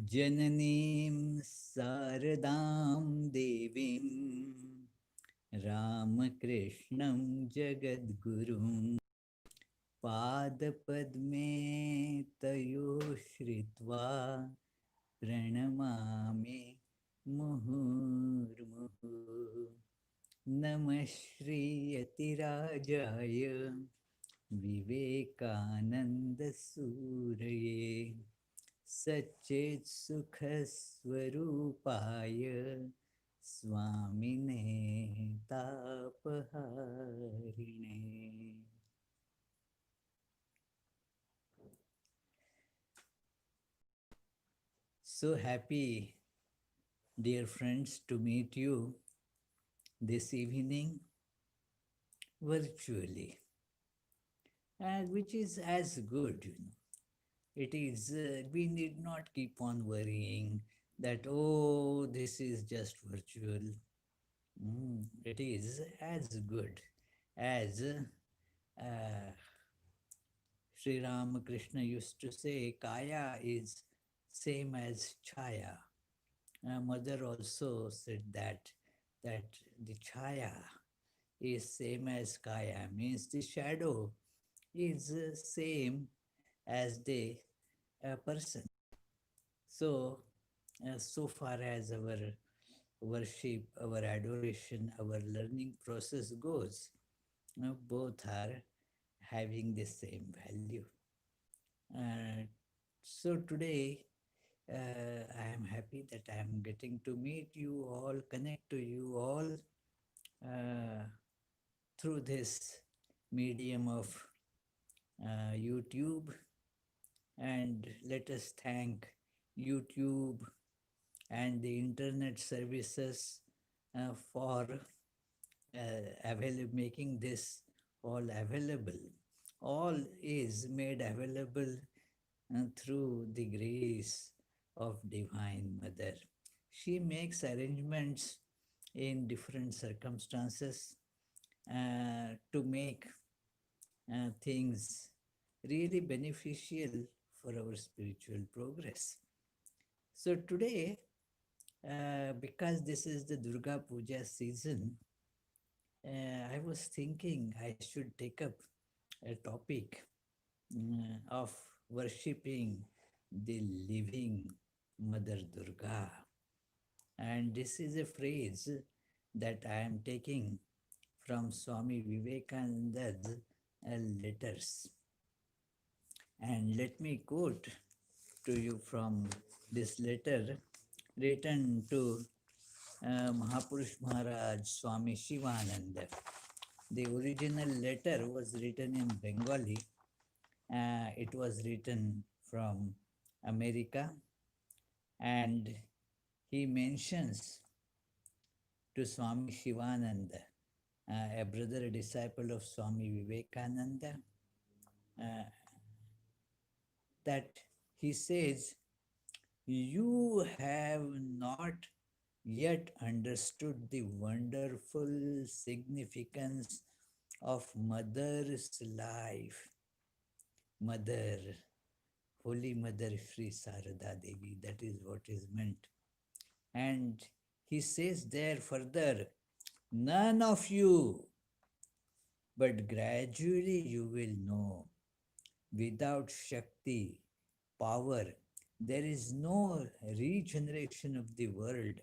Jananim Saradam Devim Ramakrishnam Jagadgurum Padpadme Tayo Shritva Pranamami Muhurmuhu Namah Shri Yatirajaya Vivekananda Suraye Satchit Sukhaswarupaya Swamine Tapaharine. So happy, dear friends, to meet you this evening virtually, and which is as good, It is, we need not keep on worrying that, oh, this is just virtual. It is as good as Sri Ramakrishna used to say, Kaya is same as Chaya. Mother also said that the Chaya is same as Kaya, means the shadow is same as the person. So, so far as our worship, our adoration, our learning process goes, both are having the same value. So today, I am happy that I am getting to meet you all, connect to you all uh, through this medium of YouTube. And let us thank YouTube and the internet services for making this all available. All is made available through the grace of Divine Mother. She makes arrangements in different circumstances to make things really beneficial for our spiritual progress. So today, because this is the Durga Puja season, I was thinking I should take up a topic of worshipping the living Mother Durga. And this is a phrase that I am taking from Swami Vivekananda's letters. And let me quote to you from this letter written to Mahapurush Maharaj Swami Shivananda. The original letter was written in Bengali. It was written from America, and he mentions to Swami Shivananda, a brother, a disciple of Swami Vivekananda, that he says, "You have not yet understood the wonderful significance of Mother's life. Mother, Holy Mother Sri Sarada Devi, that is what is meant." And he says there further, none of you, but gradually you will know, without Shakti, power, there is no regeneration of the world.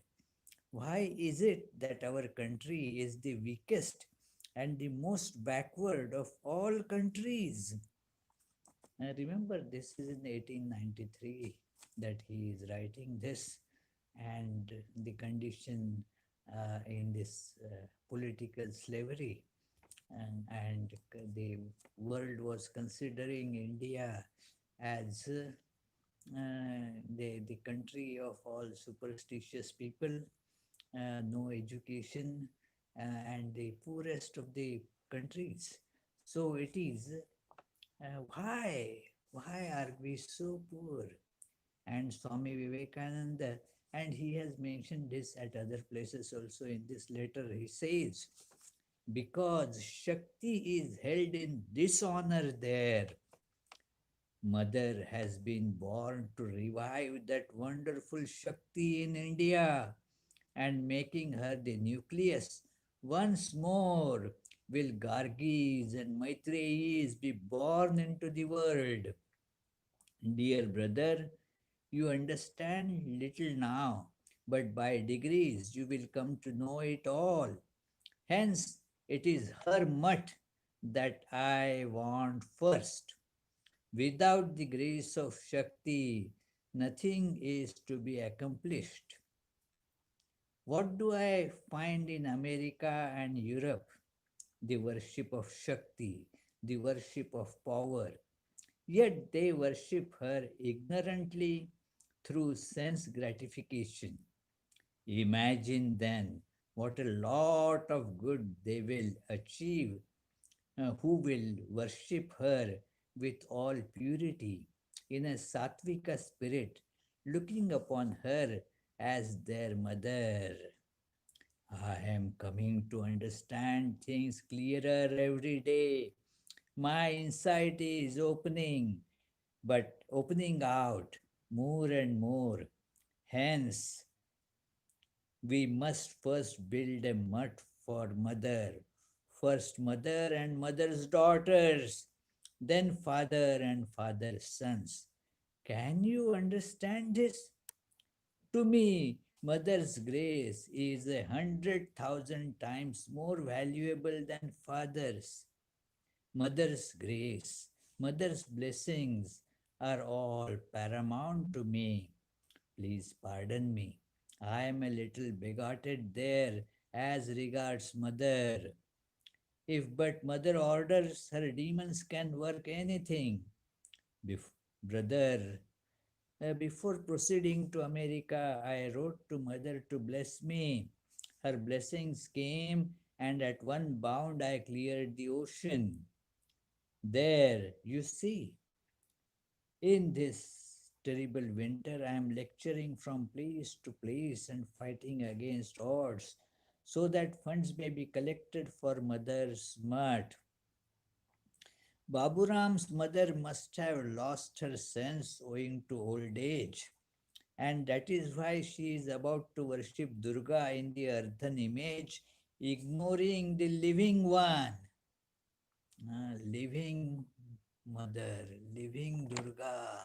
Why is it that our country is the weakest and the most backward of all countries? Remember, this is in 1893 that he is writing this, and the condition in this political slavery, and the world was considering India as the country of all superstitious people, no education, and the poorest of the countries. So it is, why? Why are we so poor? And Swami Vivekananda, and he has mentioned this at other places also in this letter, he says, because Shakti is held in dishonor there, Mother has been born to revive that wonderful Shakti in India and making her the nucleus. Once more will Gargis and Maitreyis be born into the world. Dear brother, you understand little now, but by degrees you will come to know it all. Hence, it is her mutt that I want first. Without the grace of Shakti, nothing is to be accomplished. What do I find in America and Europe? The worship of Shakti, the worship of power. Yet they worship her ignorantly through sense gratification. Imagine then what a lot of good they will achieve who will worship her with all purity in a sattvika spirit, looking upon her as their mother. I am coming to understand things clearer every day. My insight is opening, but opening out more and more. Hence, we must first build a mutt for mother. First mother and mother's daughters, then father and father's sons. Can you understand this? To me, mother's grace is 100,000 times more valuable than father's. Mother's grace, mother's blessings are all paramount to me. Please pardon me. I am a little bigoted there as regards mother. If but mother orders, her demons can work anything. Brother, before proceeding to America, I wrote to mother to bless me. Her blessings came, and at one bound I cleared the ocean. There, you see, in this terrible winter, I am lecturing from place to place and fighting against odds so that funds may be collected for mother's mart. Baburam's mother must have lost her sense owing to old age, and that is why she is about to worship Durga in the earthen image, ignoring the living one. Living mother, living Durga,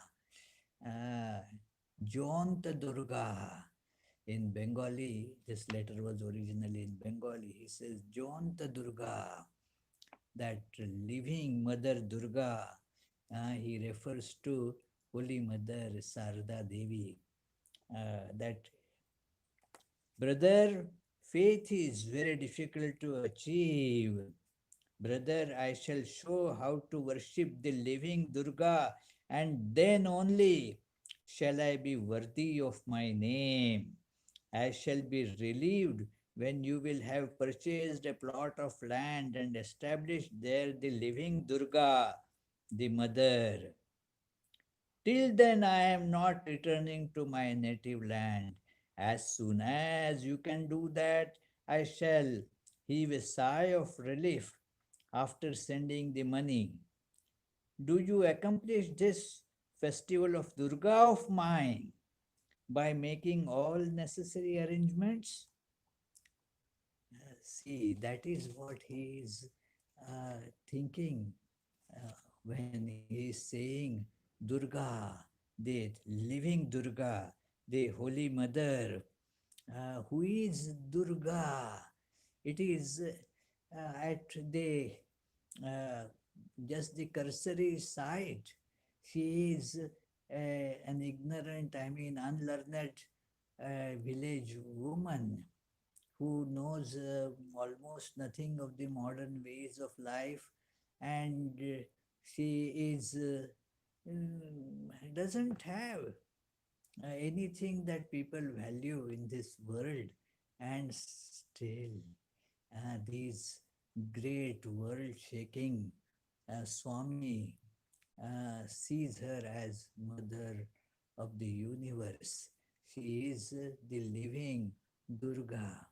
uh, Jont Durga. In Bengali, this letter was originally in Bengali. He says, Jont Durga, that living Mother Durga. He refers to Holy Mother Sarda Devi. That brother, faith is very difficult to achieve. Brother, I shall show how to worship the living Durga, and then only shall I be worthy of my name. I shall be relieved when you will have purchased a plot of land and established there the living Durga, the mother. Till then, I am not returning to my native land. As soon as you can do that, I shall heave a sigh of relief after sending the money. Do you accomplish this festival of Durga of mine by making all necessary arrangements? See, that is what he is thinking when he is saying Durga, the living Durga, the Holy Mother. Who is Durga? It is at the uh, just the cursory sight. She is an ignorant, I mean, unlearned village woman who knows almost nothing of the modern ways of life, and she is doesn't have anything that people value in this world, and still these great world shaking Swami sees her as mother of the universe. She is the living Durga.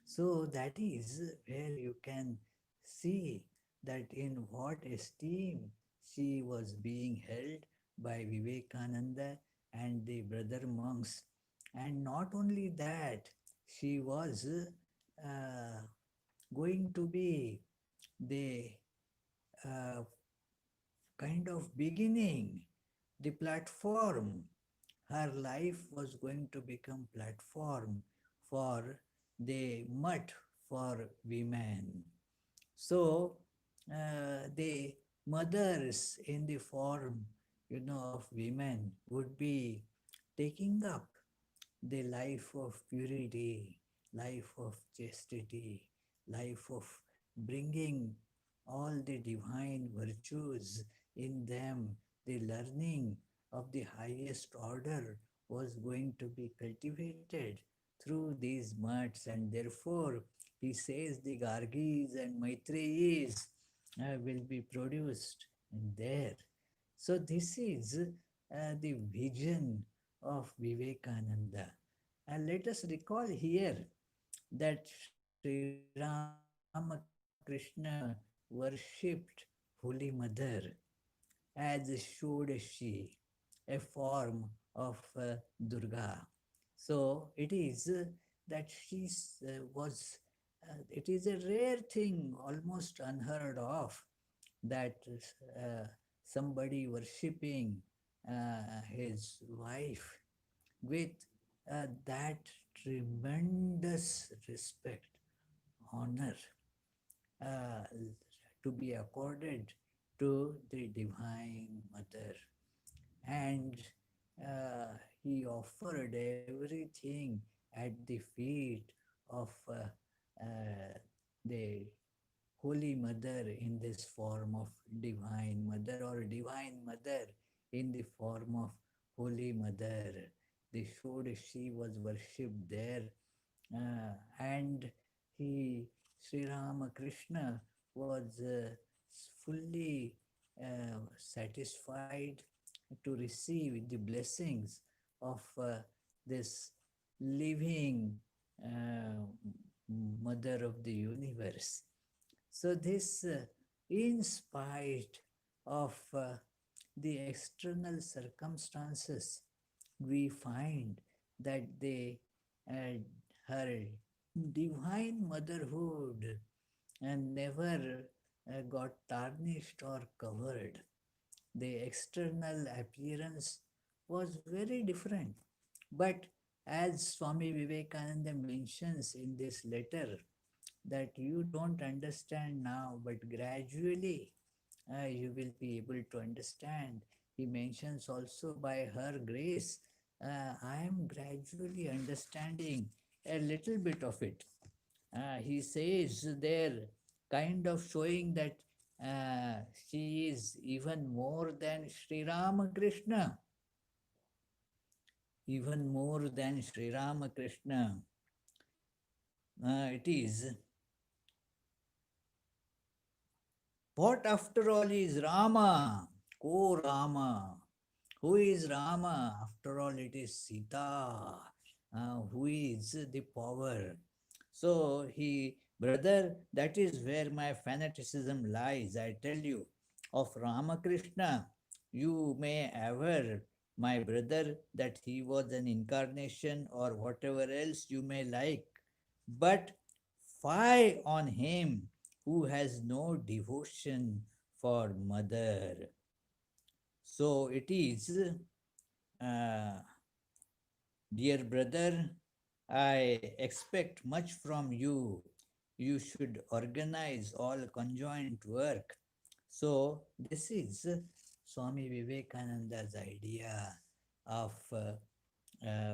So that is where you can see that in what esteem she was being held by Vivekananda and the brother monks. And not only that, she was uh, going to be the uh, kind of beginning, the platform. Her life was going to become platform for the mud for women. So the mothers in the form, of women would be taking up the life of purity, life of chastity, life of bringing all the divine virtues in them. The learning of the highest order was going to be cultivated through these mats, and therefore he says the Gargis and Maitreyis will be produced there. So this is the vision of Vivekananda. And let us recall here that Sri Ramakrishna worshipped Holy Mother as Shodashi, a form of Durga. So it is that she it is a rare thing, almost unheard of, that somebody worshipping his wife with that tremendous respect, honor uh, to be accorded to the Divine Mother. And uh, he offered everything at the feet of the Holy Mother in this form of Divine Mother, or Divine Mother in the form of Holy Mother. The Shodashi was worshipped there, and Sri Ramakrishna was fully satisfied to receive the blessings of this living uh, Mother of the universe. So, this, in spite of the external circumstances, we find that uh, her divine motherhood never got tarnished or covered. The external appearance was very different. But as Swami Vivekananda mentions in this letter, that you don't understand now, but gradually you will be able to understand. He mentions also, by her grace, I am gradually understanding a little bit of it. He says there, kind of showing that uh, she is even more than Sri Ramakrishna, even more than Sri Ramakrishna. It is, what after all is Rama? Ko Rama. Who is Rama? After all, it is Sita, who is the power. So brother, that is where my fanaticism lies. I tell you, of Ramakrishna, you may aver, my brother, that he was an incarnation or whatever else you may like, but fie on him who has no devotion for mother. So it is, uh, dear brother, I expect much from you. You should organize all conjoint work. So, this is Swami Vivekananda's idea of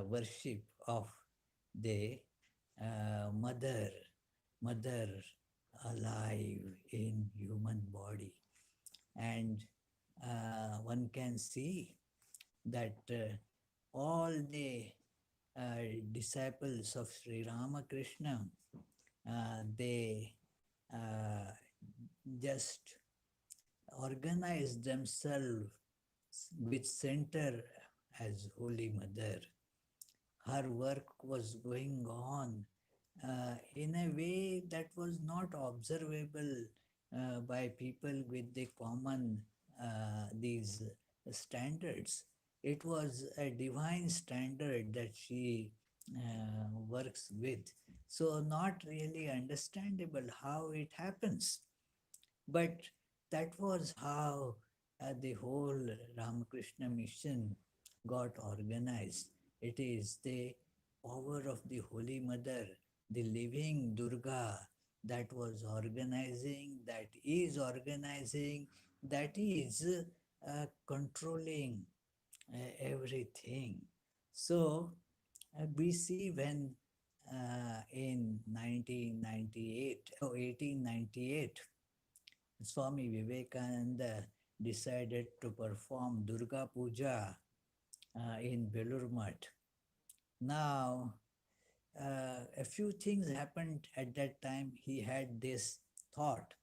worship of the mother, mother alive in human body. And one can see that all the disciples of Sri Ramakrishna, they uh, just organize themselves with center as Holy Mother. Her work was going on in a way that was not observable by people with the common these standards. It was a divine standard that she works with. So, not really understandable how it happens. But that was how the whole Ramakrishna mission got organized. It is the power of the Holy Mother, the living Durga, that was organizing, that is controlling everything. So we see when in 1998 or 1898, Swami Vivekananda decided to perform Durga Puja in Belur Math. Now, a few things happened at that time. He had this thought,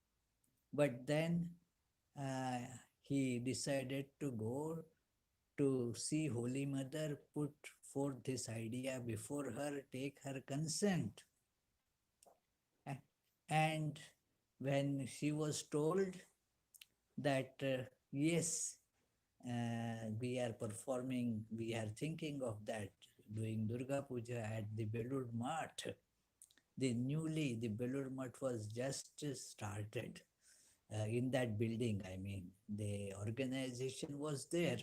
but then uh, he decided to go to see Holy Mother, put forth this idea before her, take her consent. And when she was told that, yes, we are performing, we are thinking of that, doing Durga Puja at the Belur Math. The Belur Math was just started in that building. I mean, the organization was there,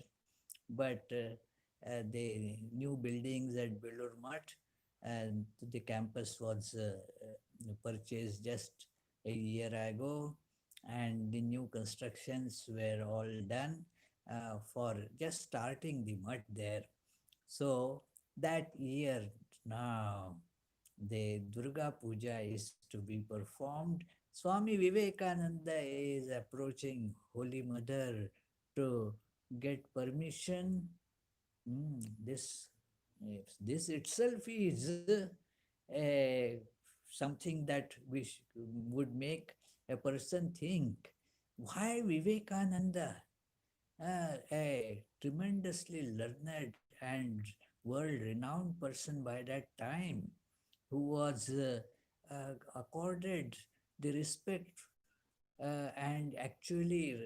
but the new buildings at Belur Math and the campus was purchased just a year ago, and the new constructions were all done for just starting the mud there. So that year now, the Durga Puja is to be performed. Swami Vivekananda is approaching Holy Mother to get permission. This, this itself is something that would make a person think, why Vivekananda, a tremendously learned and world renowned person by that time, who was accorded the respect and actually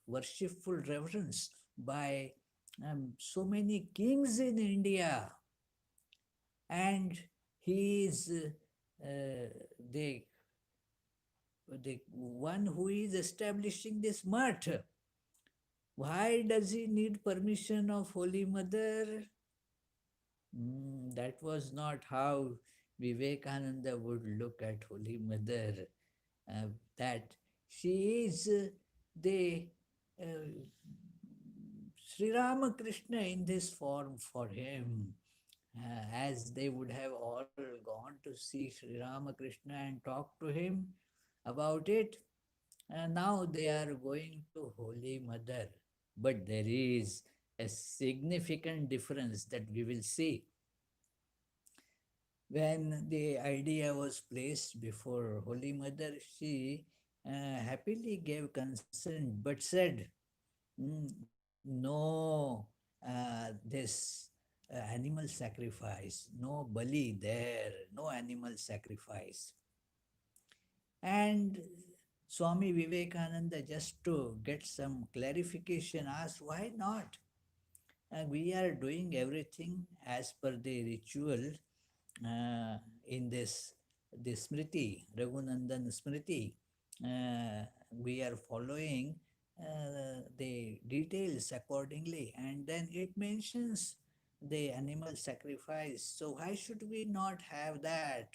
worshipful reverence by so many kings in India, and he is the the one who is establishing this math. Why does he need permission of Holy Mother? That was not how Vivekananda would look at Holy Mother. That she is the uh, Sri Ramakrishna in this form for him. As they would have all gone to see Sri Ramakrishna and talk to him about it, and now they are going to Holy Mother. But there is a significant difference that we will see. When the idea was placed before Holy Mother, she happily gave consent but said, no, this animal sacrifice, no bali there, no animal sacrifice. And Swami Vivekananda, just to get some clarification, asked, why not? We are doing everything as per the ritual in this Smriti, Raghunandan Smriti. We are following the details accordingly, and then it mentions the animal sacrifice. So why should we not have that?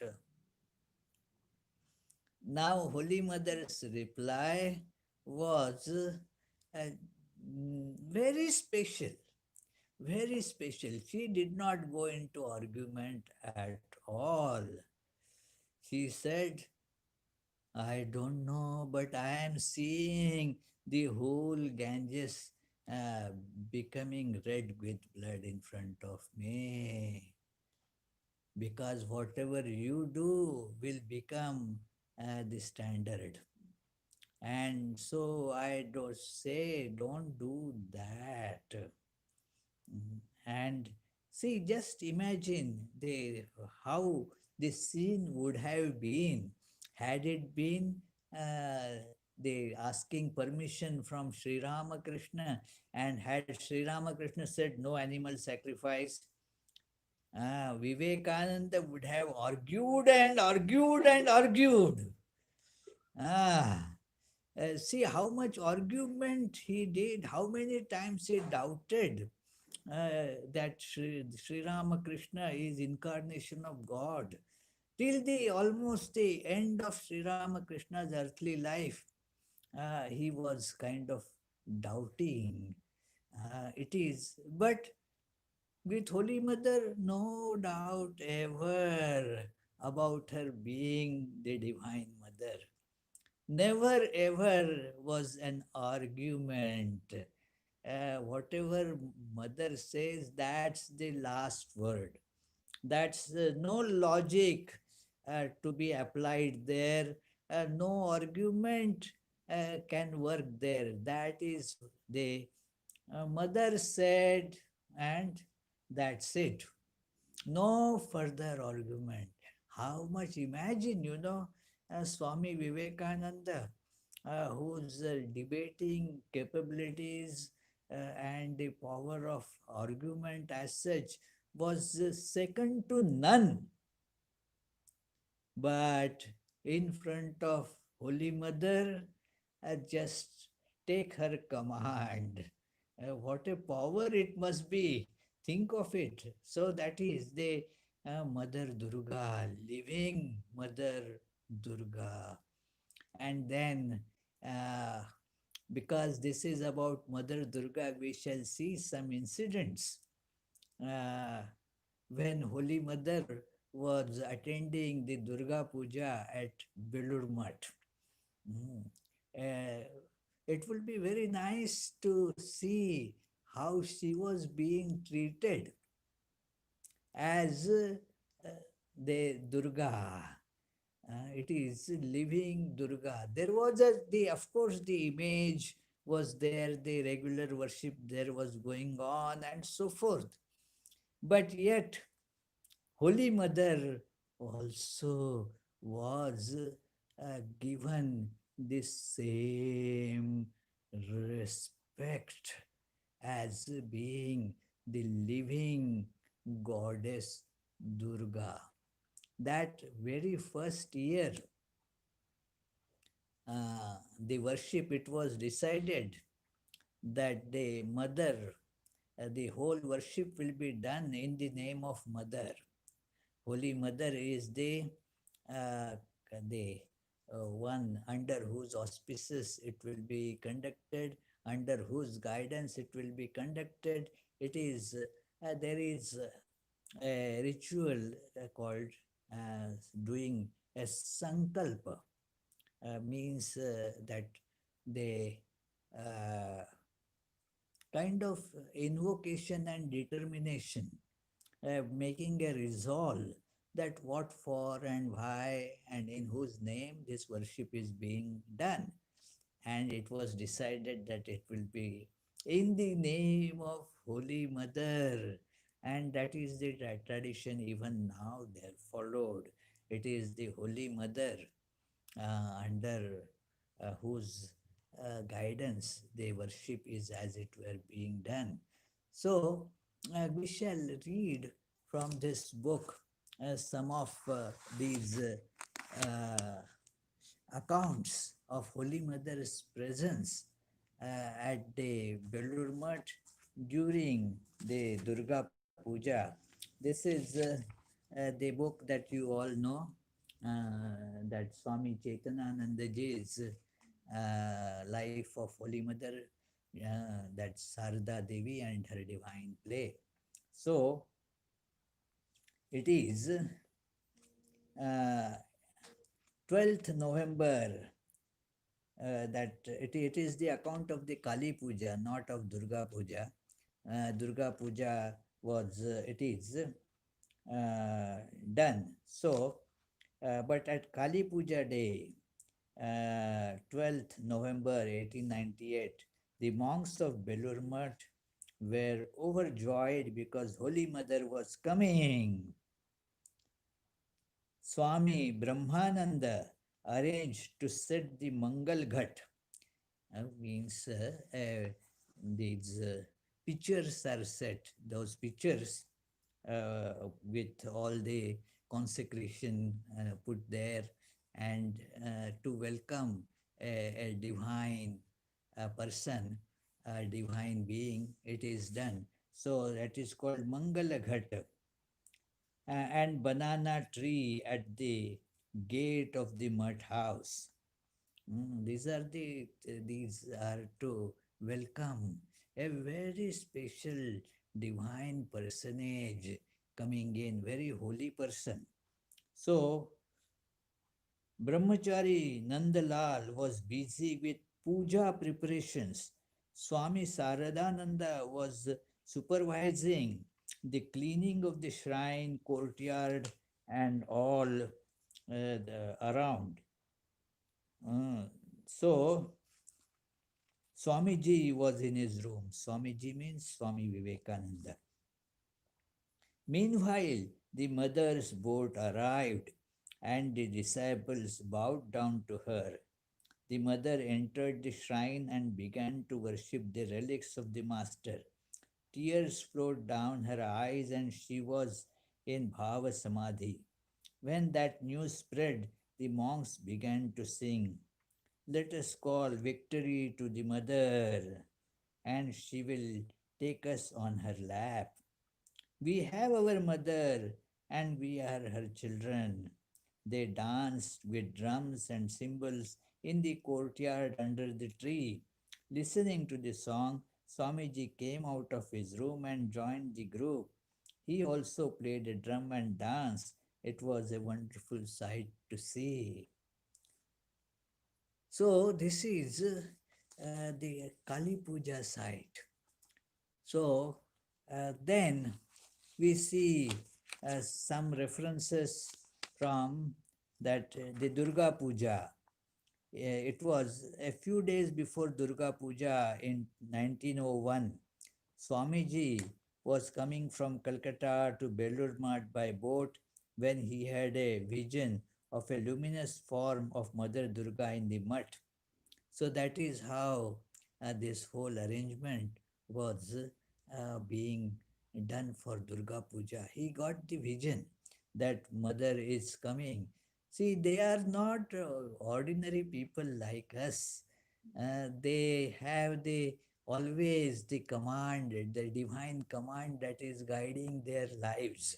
Now, Holy Mother's reply was very special, very special. She did not go into argument at all. She said, I don't know, but I am seeing the whole Ganges uh, becoming red with blood in front of me. Because whatever you do will become the standard. And so I don't say, don't do that. And see, just imagine how the scene would have been had it been they asking permission from Sri Ramakrishna, and had Sri Ramakrishna said no animal sacrifice, Vivekananda would have argued and argued and argued. Ah, see how much argument he did, how many times he doubted that Sri Ramakrishna is incarnation of God. Till the almost the end of Sri Ramakrishna's earthly life, he was kind of doubting. It is, but with Holy Mother, no doubt ever about her being the Divine Mother. Never ever was an argument. Whatever mother says, that's the last word. That's no logic to be applied there. No argument can work there. That is the mother said, and that's it. No further argument. How much imagine, Swami Vivekananda, whose debating capabilities and the power of argument as such was second to none. But in front of Holy Mother, just take her command. What a power it must be. Think of it. So that is the Mother Durga, living Mother Durga. And then, uh, because this is about Mother Durga, we shall see some incidents. Uh, when Holy Mother was attending the Durga Puja at Belur Math. Mm. Uh, it will be very nice to see how she was being treated as the Durga. It is living Durga. There was of course, the image was there, the regular worship there was going on, and so forth. But yet, Holy Mother also was given the same respect as being the living goddess Durga. That very first year, the worship, it was decided that the mother, the whole worship will be done in the name of Mother. Holy Mother is uh, the one under whose auspices it will be conducted, under whose guidance it will be conducted. It is there is a ritual called doing a sankalpa, means that the uh, kind of invocation and determination, making a resolve that what for and why and in whose name this worship is being done. And it was decided that it will be in the name of Holy Mother. And that is the tradition even now there followed. It is the Holy Mother under whose guidance the worship is as it were being done. So we shall read from this book some of these accounts of Holy Mother's presence at the Belur Math during the Durga Puja. This is the book that you all know, that Swami Chaitananandaji's life of Holy Mother, that's Sarada Devi and her divine play. So it is 12th November, that it is the account of the Kali Puja, not of Durga Puja. Durga Puja was, it is done. So, but at Kali Puja day, 12th November 1898, the monks of Belur Math were overjoyed because Holy Mother was coming. Swami Brahmananda arranged to set the Mangal Ghat. Means these pictures are set, those pictures with all the consecration put there, and to welcome a divine person, a divine being, it is done. So that is called Mangala Ghat. And banana tree at the gate of the mud house. These are to welcome a very special divine personage coming in, very holy person. So Brahmachari Nandalal was busy with puja preparations. Swami Saradananda was supervising the cleaning of the shrine, courtyard, and all around. Uh, so Swamiji was in his room. Swamiji means Swami Vivekananda. Meanwhile, the mother's boat arrived and the disciples bowed down to her. The mother entered the shrine and began to worship the relics of the Master. Tears flowed down her eyes and she was in Bhava Samadhi. When that news spread, the monks began to sing, "Let us call victory to the mother, and she will take us on her lap. We have our mother, and we are her children." They danced with drums and cymbals in the courtyard under the tree. Listening to the song, Swamiji came out of his room and joined the group. He also played a drum and danced. It was a wonderful sight to see. So, this is the Kali Puja site. So, then we see some references from that the Durga Puja. It was a few days before Durga Puja in 1901. Swamiji was coming from Calcutta to Belur Math by boat when he had a vision of a luminous form of Mother Durga in the mud. So that is how this whole arrangement was being done for Durga Puja. He got the vision that mother is coming. See, they are not ordinary people like us. They have the always the command, the divine command that is guiding their lives.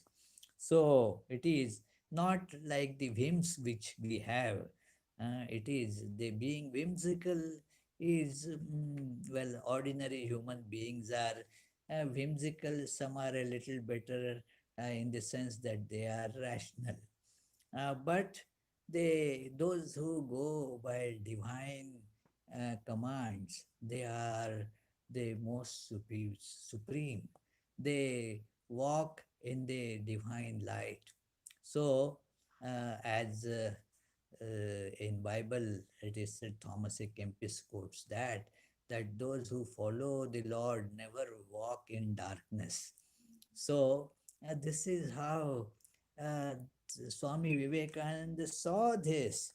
So it is not like the whims which we have. It is the being whimsical is well, ordinary human beings are whimsical. Some are a little better in the sense that they are rational. But those who go by divine commands, they are the most supreme. They walk in the divine light. So, as in Bible, it is said, Thomas A. Kempis quotes that those who follow the Lord never walk in darkness. So, this is how uh, Swami Vivekananda saw this.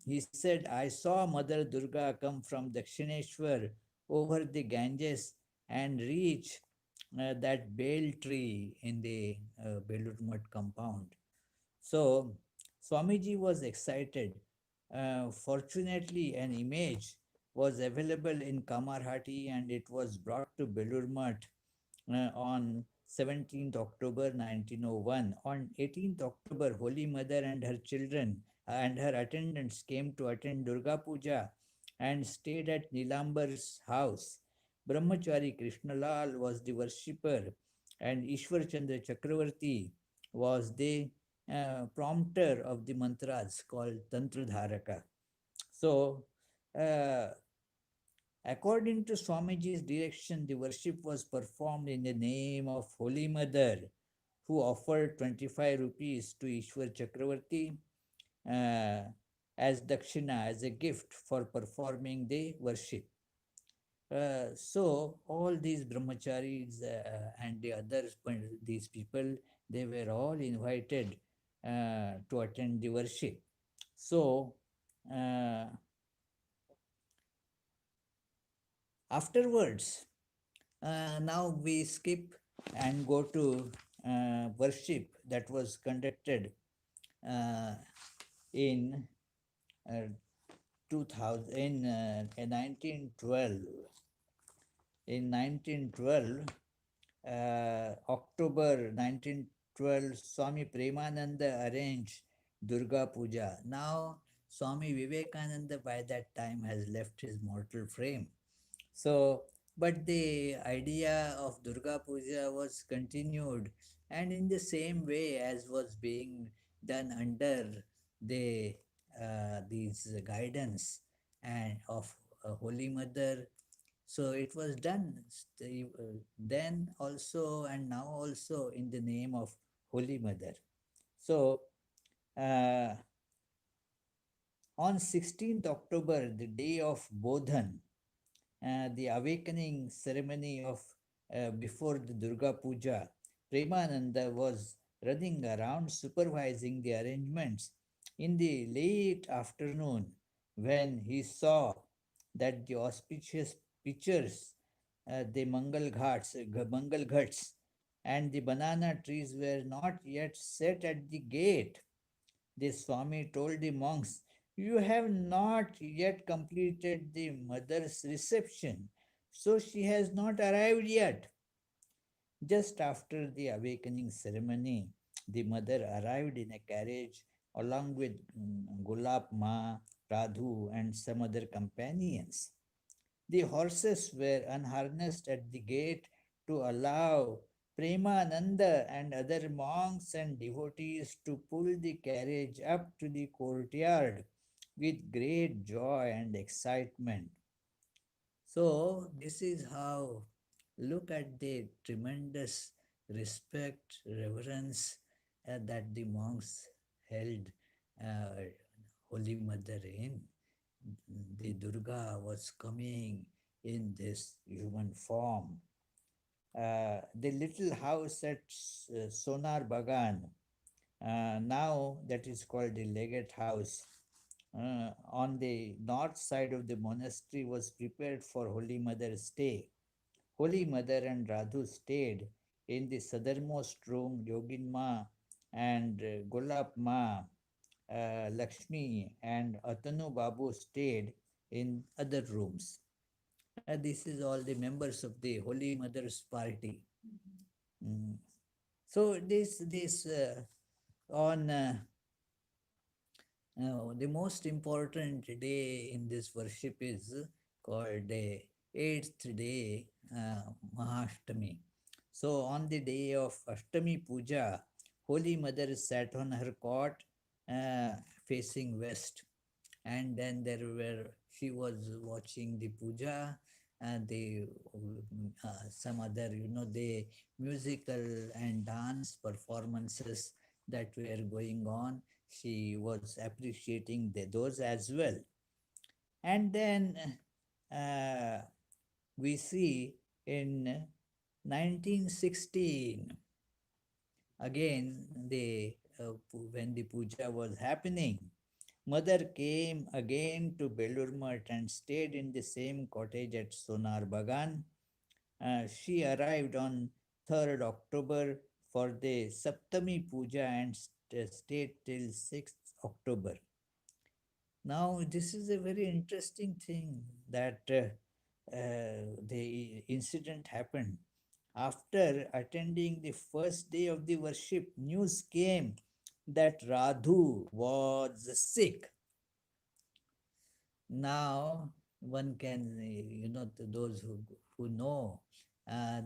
He said, "I saw Mother Durga come from Dakshineshwar over the Ganges and reach that bale tree in the Belur Math compound." So Swamiji was excited. Fortunately, an image was available in Kamarhati and it was brought to Belur Math on 17th October 1901. On 18th October, Holy Mother and her children and her attendants came to attend Durga Puja and stayed at Nilambar's house. Brahmachari Krishnalal was the worshipper and Ishwar Chandra Chakravarti was the prompter of the mantras called Tantra Dharaka. So, uh, according to Swamiji's direction, the worship was performed in the name of Holy Mother, who offered 25 rupees to Ishwar Chakravarti uh, as dakshina, as a gift for performing the worship. So all these brahmacharis and the others, these people, they were all invited to attend the worship. So, uh, afterwards, now we skip and go to worship that was conducted uh, in uh, 2000 in 1912. In 1912, October 1912, Swami Premananda arranged Durga Puja. Now, Swami Vivekananda by that time has left his mortal frame. So, but the idea of Durga Puja was continued, and in the same way as was being done under the these guidance and of Holy Mother. So it was done then also and now also in the name of Holy Mother. So uh, on 16th October, the day of Bodhan, the awakening ceremony of before the Durga Puja, Premananda was running around supervising the arrangements. In the late afternoon, when he saw that the auspicious pictures, the Mangal Ghats, and the banana trees were not yet set at the gate, the Swami told the monks, "You have not yet completed the mother's reception, so she has not arrived yet." Just after the awakening ceremony, the mother arrived in a carriage along with Gulab Ma, Radhu, and some other companions. The horses were unharnessed at the gate to allow Premananda and other monks and devotees to pull the carriage up to the courtyard with great joy and excitement. So, this is how, look at the tremendous respect, reverence that the monks held uh, Holy Mother in. The Durga was coming in this human form. The little house at Sonar Bagan, now that is called the Legate House, on the north side of the monastery was prepared for Holy Mother's stay. Holy Mother and Radhu stayed in the southernmost room. Yogin Ma and Gulab Ma, Lakshmi and Atanu Babu stayed in other rooms. This is all the members of the Holy Mother's party. Mm. So this on the most important day in this worship is called the eighth day, Mahashtami. So on the day of Ashtami Puja, Holy Mother sat on her cot facing west, and then there were she was watching the puja and the some other the musical and dance performances that were going on. She was appreciating those as well. And then uh, we see in 1916 again when the puja was happening, mother came again to Belur and stayed in the same cottage at Sonar Bagan. She arrived on 3rd October for the Saptami Puja and stayed till 6th October. Now, this is a very interesting thing that the incident happened. After attending the first day of the worship, news came that Radhu was sick. Now one can, those who know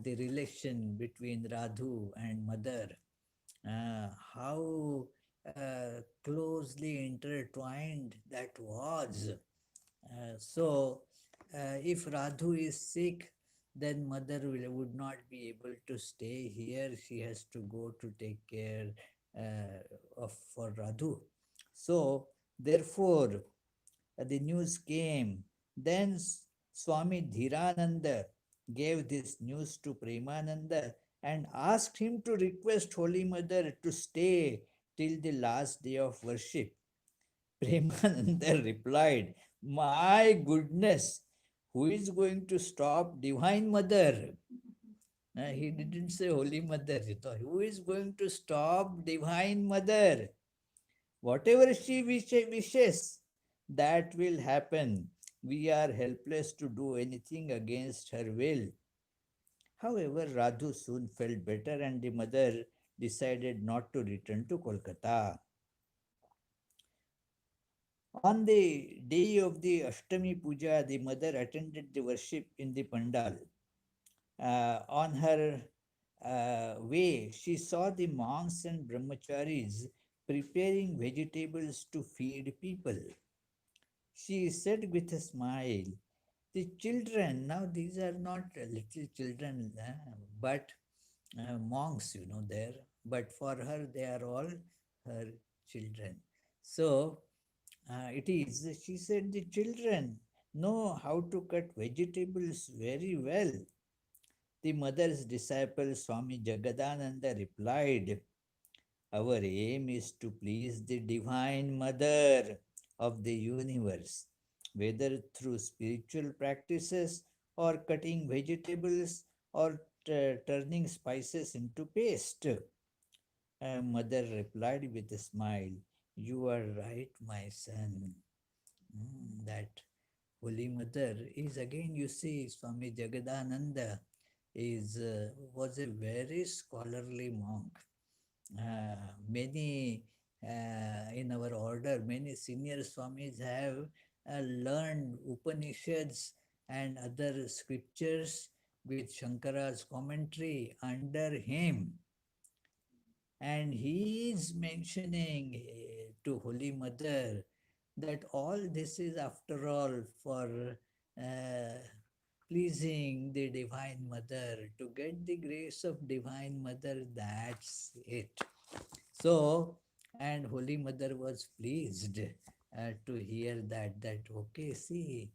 the relation between Radhu and mother, how closely intertwined that was. If Radhu is sick, then mother would not be able to stay here. She has to go to take care of for Radhu. So, therefore, the news came. Then Swami Dhirananda gave this news to Premananda and asked him to request Holy Mother to stay till the last day of worship. Premananda replied, "My goodness, who is going to stop Divine Mother?" He didn't say Holy Mother. He thought, who is going to stop Divine Mother? Whatever she wishes, that will happen. We are helpless to do anything against her will. However, Radhu soon felt better and the mother decided not to return to Kolkata. On the day of the Ashtami Puja, the mother attended the worship in the pandal. On her way, she saw the monks and brahmacharis preparing vegetables to feed people. She said with a smile, "The children, now these are not little children, but monks, there, but for her, they are all her children." So she said, "The children know how to cut vegetables very well." The mother's disciple Swami Jagadananda replied, "Our aim is to please the Divine Mother of the universe, whether through spiritual practices or cutting vegetables or turning spices into paste." Mother replied with a smile, "You are right, my son." That Holy Mother is again, you see, Swami Jagadananda was a very scholarly monk. Many in our order, many senior Swamis have learned Upanishads and other scriptures with Shankara's commentary under him. And he is mentioning to Holy Mother that all this is after all for uh, pleasing the Divine Mother, to get the grace of Divine Mother, that's it. So, and Holy Mother was pleased to hear that, okay, see,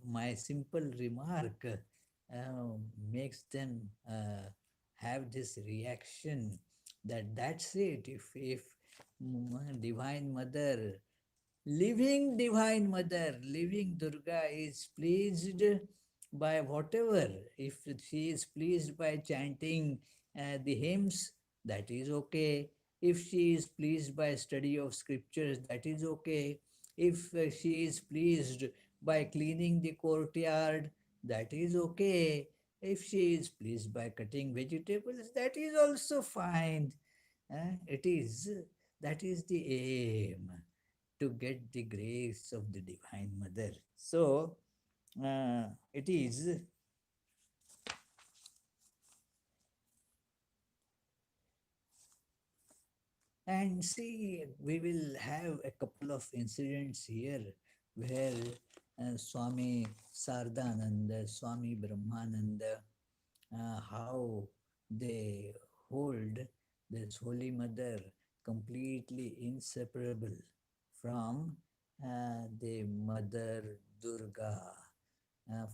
my simple remark makes them have this reaction that that's it. If Divine Mother, living Durga is pleased by whatever. If she is pleased by chanting the hymns, that is okay. If she is pleased by study of scriptures, that is okay. If she is pleased by cleaning the courtyard, that is okay. If she is pleased by cutting vegetables, that is also fine. It is that is the aim, to get the grace of the Divine Mother. So it is, and see, we will have a couple of incidents here where Swami Sardananda, Swami Brahmananda, how they hold this Holy Mother completely inseparable from the Mother Durga.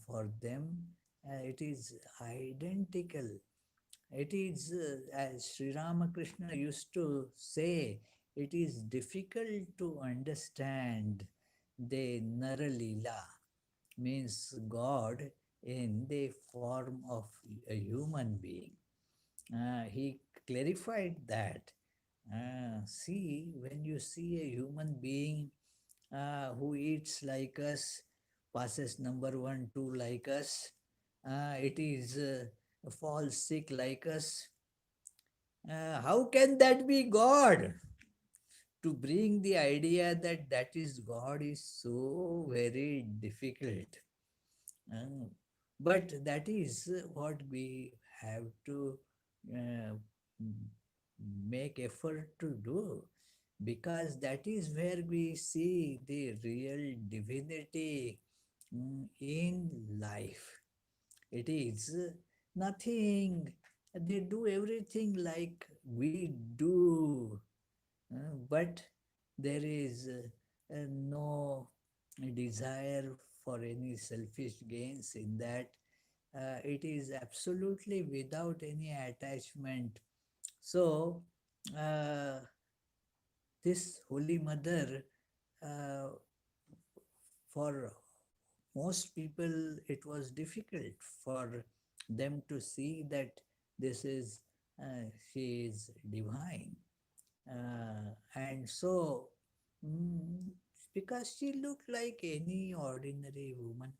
For them, it is identical. It is, as Sri Ramakrishna used to say, it is difficult to understand the Naralila, means God in the form of a human being. He clarified that. See, when you see a human being who eats like us, passes number one, two like us, it is falls sick like us. How can that be God? To bring the idea that that is God is so very difficult. Uh, but that is what we have to uh, make effort to do, because that is where we see the real divinity in life. It is nothing. They do everything like we do, but there is no desire for any selfish gains in that. It is absolutely without any attachment. So, this Holy Mother for most people it was difficult for them to see that this is she is divine. And so, mm, because she looked like any ordinary woman,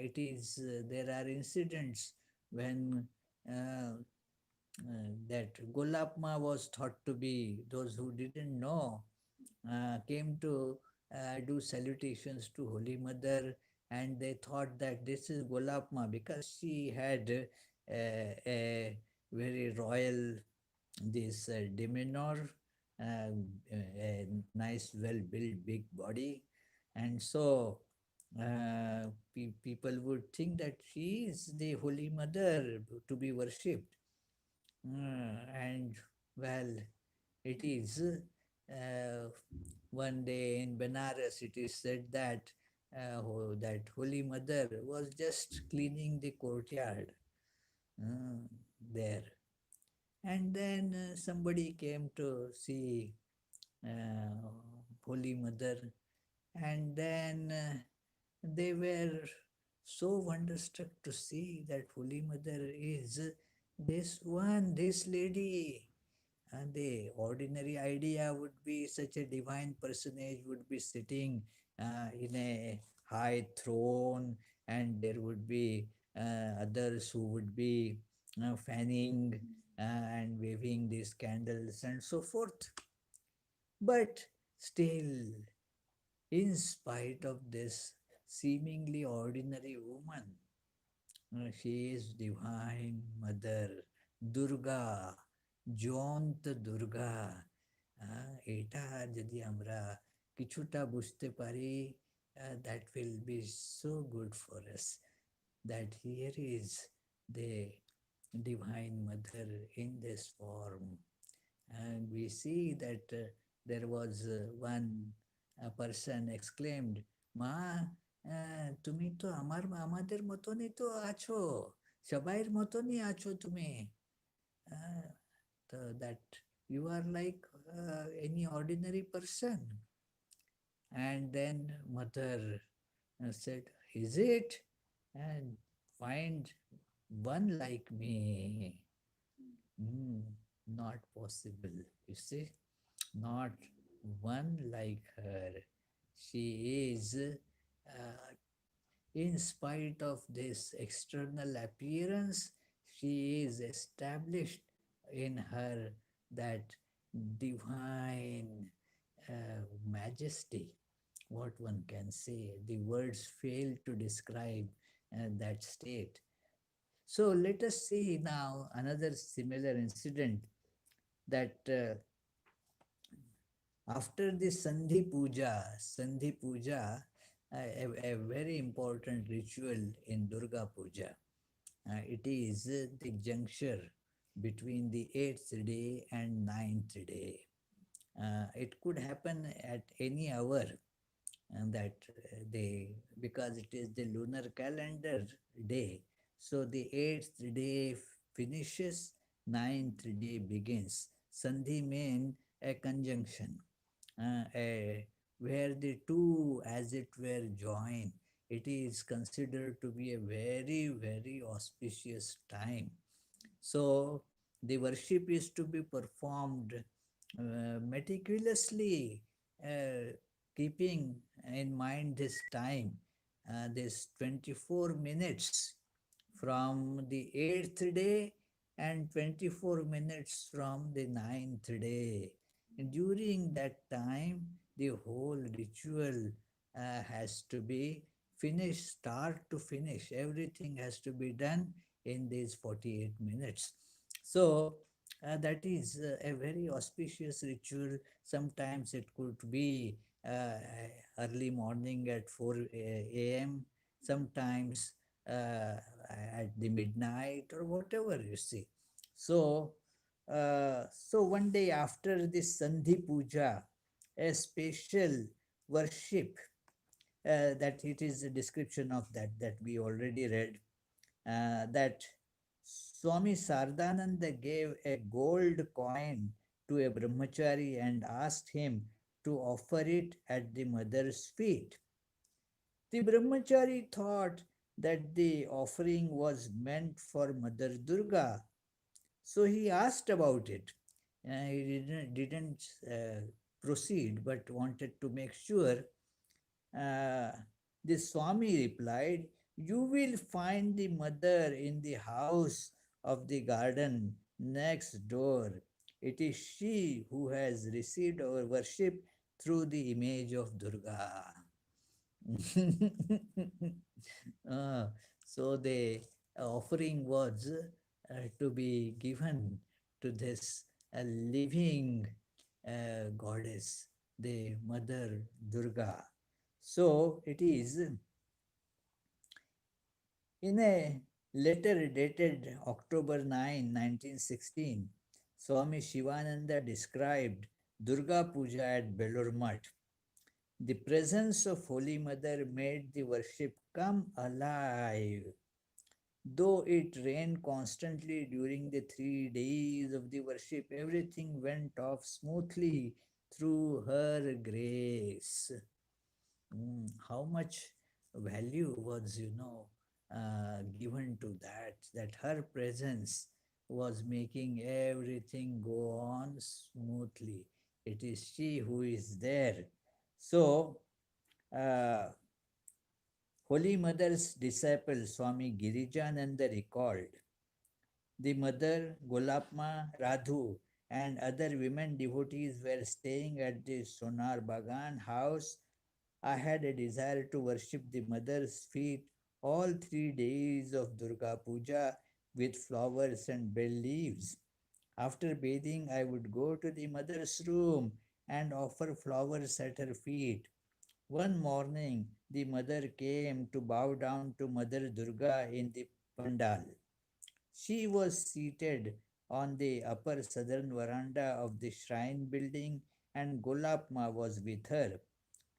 it is there are incidents when that Golapma was thought to be, those who didn't know came to do salutations to Holy Mother, and they thought that this is Golapma because she had a very royal this demeanor, a nice, well-built, big body, and so people would think that she is the Holy Mother to be worshipped. And well, it is. One day in Benares, it is said that that Holy Mother was just cleaning the courtyard uh, there, and then somebody came to see uh, Holy Mother, and then they were so wonderstruck to see that Holy Mother is this one, this lady. And the ordinary idea would be such a divine personage would be sitting in a high throne, and there would be others who would be fanning and waving these candles and so forth. But still, in spite of this seemingly ordinary woman, she is divine mother, Durga, Jayanta Durga. এটা যদি আমরা কিছুটা বুঝতে পারি, that will be so good for us, that here is the divine mother in this form. And we see that there was one person exclaimed, মা, তুমি তো আমাদের মতনই তো আছো, সবাইয়ের মতনই আছো তুমি। Uh, that you are like any ordinary person. And then mother said, is it? And find one like me. Hmm, not possible. You see, not one like her. She is, in spite of this external appearance, she is established in her that divine majesty. What one can say, the words fail to describe that state. So let us see now another similar incident, that after the Sandhi Puja, a very important ritual in Durga Puja. It is the juncture between the 8th day and 9th day. It could happen at any hour, and that they, because it is the lunar calendar day, so the 8th day finishes, 9th day begins. Sandhi means a conjunction, where the two as it were join. It is considered to be a very, very auspicious time. So the worship is to be performed meticulously, keeping in mind this time, this 24 minutes from the 8th day and 24 minutes from the 9th day. And during that time, the whole ritual has to be finished, start to finish. Everything has to be done in these 48 minutes. So that is a very auspicious ritual. Sometimes it could be early morning at 4 a.m., sometimes at the midnight or whatever, you see. So, so one day after this Sandhi Puja, a special worship, that it is a description of that we already read, that Swami Sardananda gave a gold coin to a brahmachari and asked him to offer it at the mother's feet. The brahmachari thought that the offering was meant for Mother Durga, so he asked about it. He didn't proceed, but wanted to make sure. Uh, the Swami replied, "You will find the mother in the house of the garden next door. It is she who has received our worship through the image of Durga." Ah, so the offering was to be given to this living goddess, the Mother Durga. So it is in a letter dated October 9, 1916, Swami Shivananda described Durga Puja at Belur Math. The presence of Holy Mother made the worship come alive. Though it rained constantly during the 3 days of the worship, everything went off smoothly through her grace. How much value was, given to that her presence was making everything go on smoothly. It is she who is there. So, uh, Holy Mother's disciple Swami Girijananda recalled the mother, Golapma, Radhu, and other women devotees were staying at the Sonar Bagan house. I had a desire to worship the mother's feet all 3 days of Durga Puja with flowers and bell leaves. After bathing, I would go to the mother's room and offer flowers at her feet. One morning, the mother came to bow down to Mother Durga in the pandal. She was seated on the upper southern veranda of the shrine building, and Golapma was with her.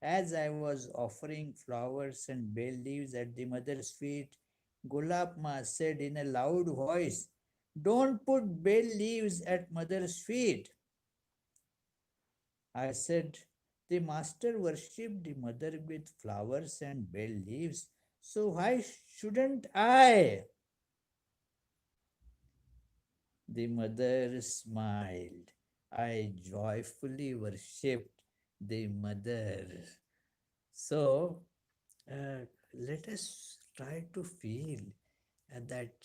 As I was offering flowers and bay leaves at the mother's feet, Golapma said in a loud voice, "Don't put bay leaves at mother's feet." I said, "The master worshipped the mother with flowers and bay leaves, so why shouldn't I?" The mother smiled. I joyfully worshipped the mother. So, uh, let us try to feel that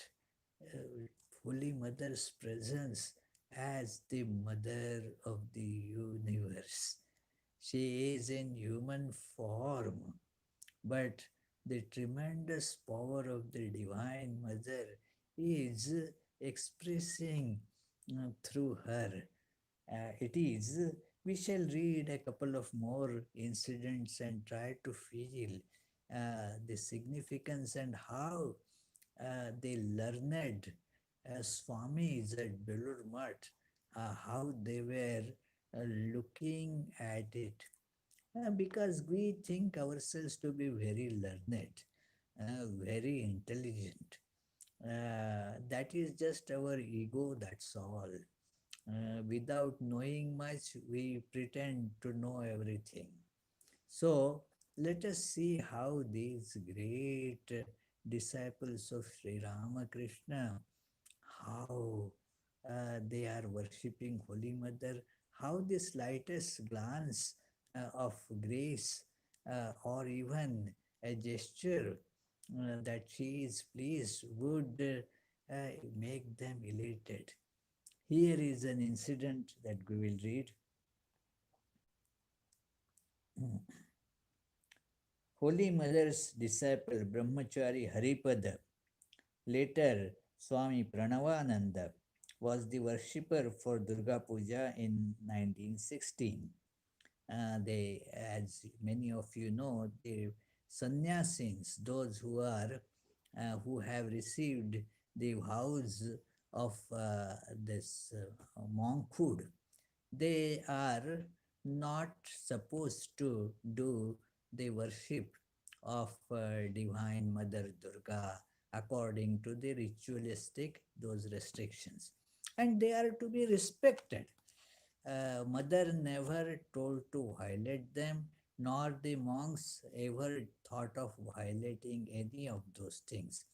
Holy Mother's presence as the mother of the universe. She is in human form, but the tremendous power of the Divine Mother is expressing through her. It is, we shall read a couple of more incidents and try to feel the significance and how the learned Swamis at Belur Math, how they were looking at it. Because we think ourselves to be very learned, very intelligent. That is just our ego, that's all. Without knowing much, we pretend to know everything. So, let us see how these great disciples of Sri Ramakrishna, how they are worshipping Holy Mother, how the slightest glance of grace or even a gesture that she is pleased would make them elated. Here is an incident that we will read. Holy Mother's disciple Brahmachari Haripada, later Swami Pranavananda, was the worshipper for Durga Puja in 1916. As many of you know, the sannyasins, those who have received the vows of this monkhood, they are not supposed to do the worship of Divine Mother Durga according to the ritualistic those restrictions, and they are to be respected. Mother never told to violate them, nor the monks ever thought of violating any of those things.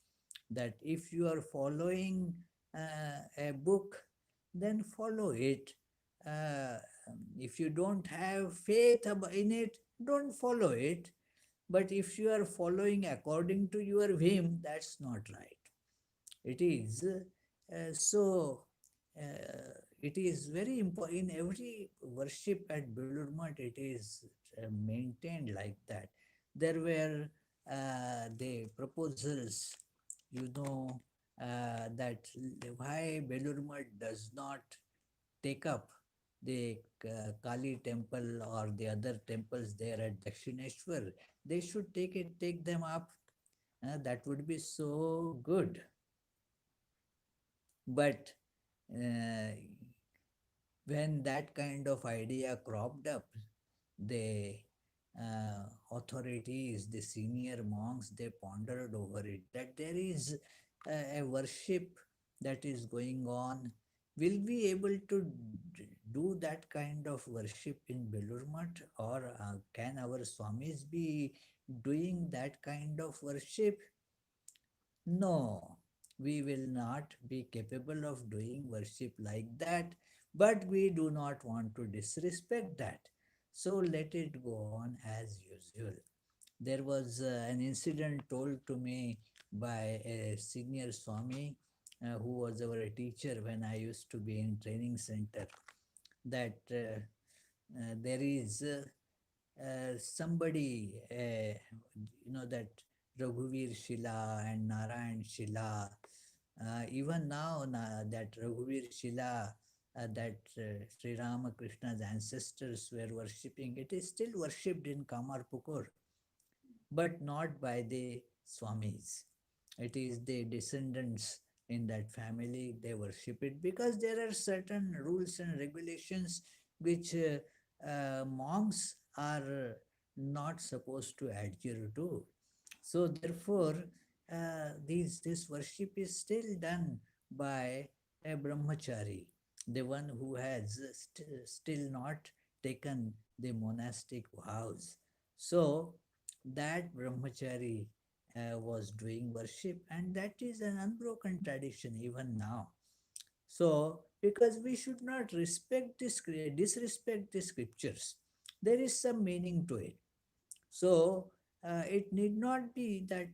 That if you are following a book, then follow it. Uh, if you don't have faith in it, don't follow it. But if you are following according to your whim, that's not right. It is so. It is very important in every worship at Belur It is maintained like that. There were the proposals, you know, that why Belur does not take up the Kali temple or the other temples there at Dakshineshwar. They should take them up. That would be so good. But uh, when that kind of idea cropped up, the authorities, the senior monks, they pondered over it that there is a worship that is going on. Will we able to do that kind of worship in Belur Math, or can our Swamis be doing that kind of worship? No, we will not be capable of doing worship like that, but we do not want to disrespect that. So let it go on as usual. There was an incident told to me by a senior Swami who was our teacher when I used to be in training center, that there is somebody, that Raghuvir Shila and Narayan Shila, even now that Raghuvir Shila, that Sri Ramakrishna's ancestors were worshipping, it is still worshipped in Kamarpukur, but not by the Swamis. It is the descendants in that family, they worship it because there are certain rules and regulations which monks are not supposed to adhere to. So therefore, this worship is still done by a brahmachari, the one who has still not taken the monastic vows. So that brahmachari was doing worship, and that is an unbroken tradition even now. So, because we should not disrespect the scriptures, there is some meaning to it. So, it need not be that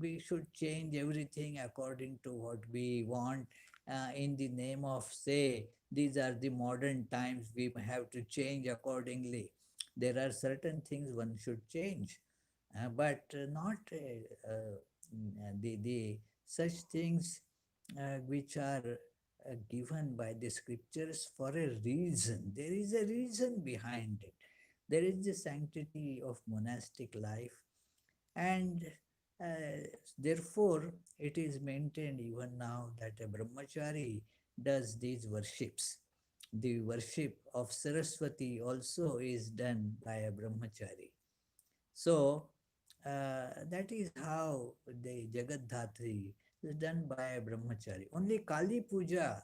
we should change everything according to what we want in the name of, say, these are the modern times, we have to change accordingly. There are certain things one should change, but not the such things which are given by the scriptures for a reason. There is a reason behind it. There is the sanctity of monastic life, and therefore it is maintained even now that a brahmachari does these worships. The worship of Saraswati also is done by a brahmachari. So that is how the Jagat Dhatri is done by a brahmachari. Only Kali Puja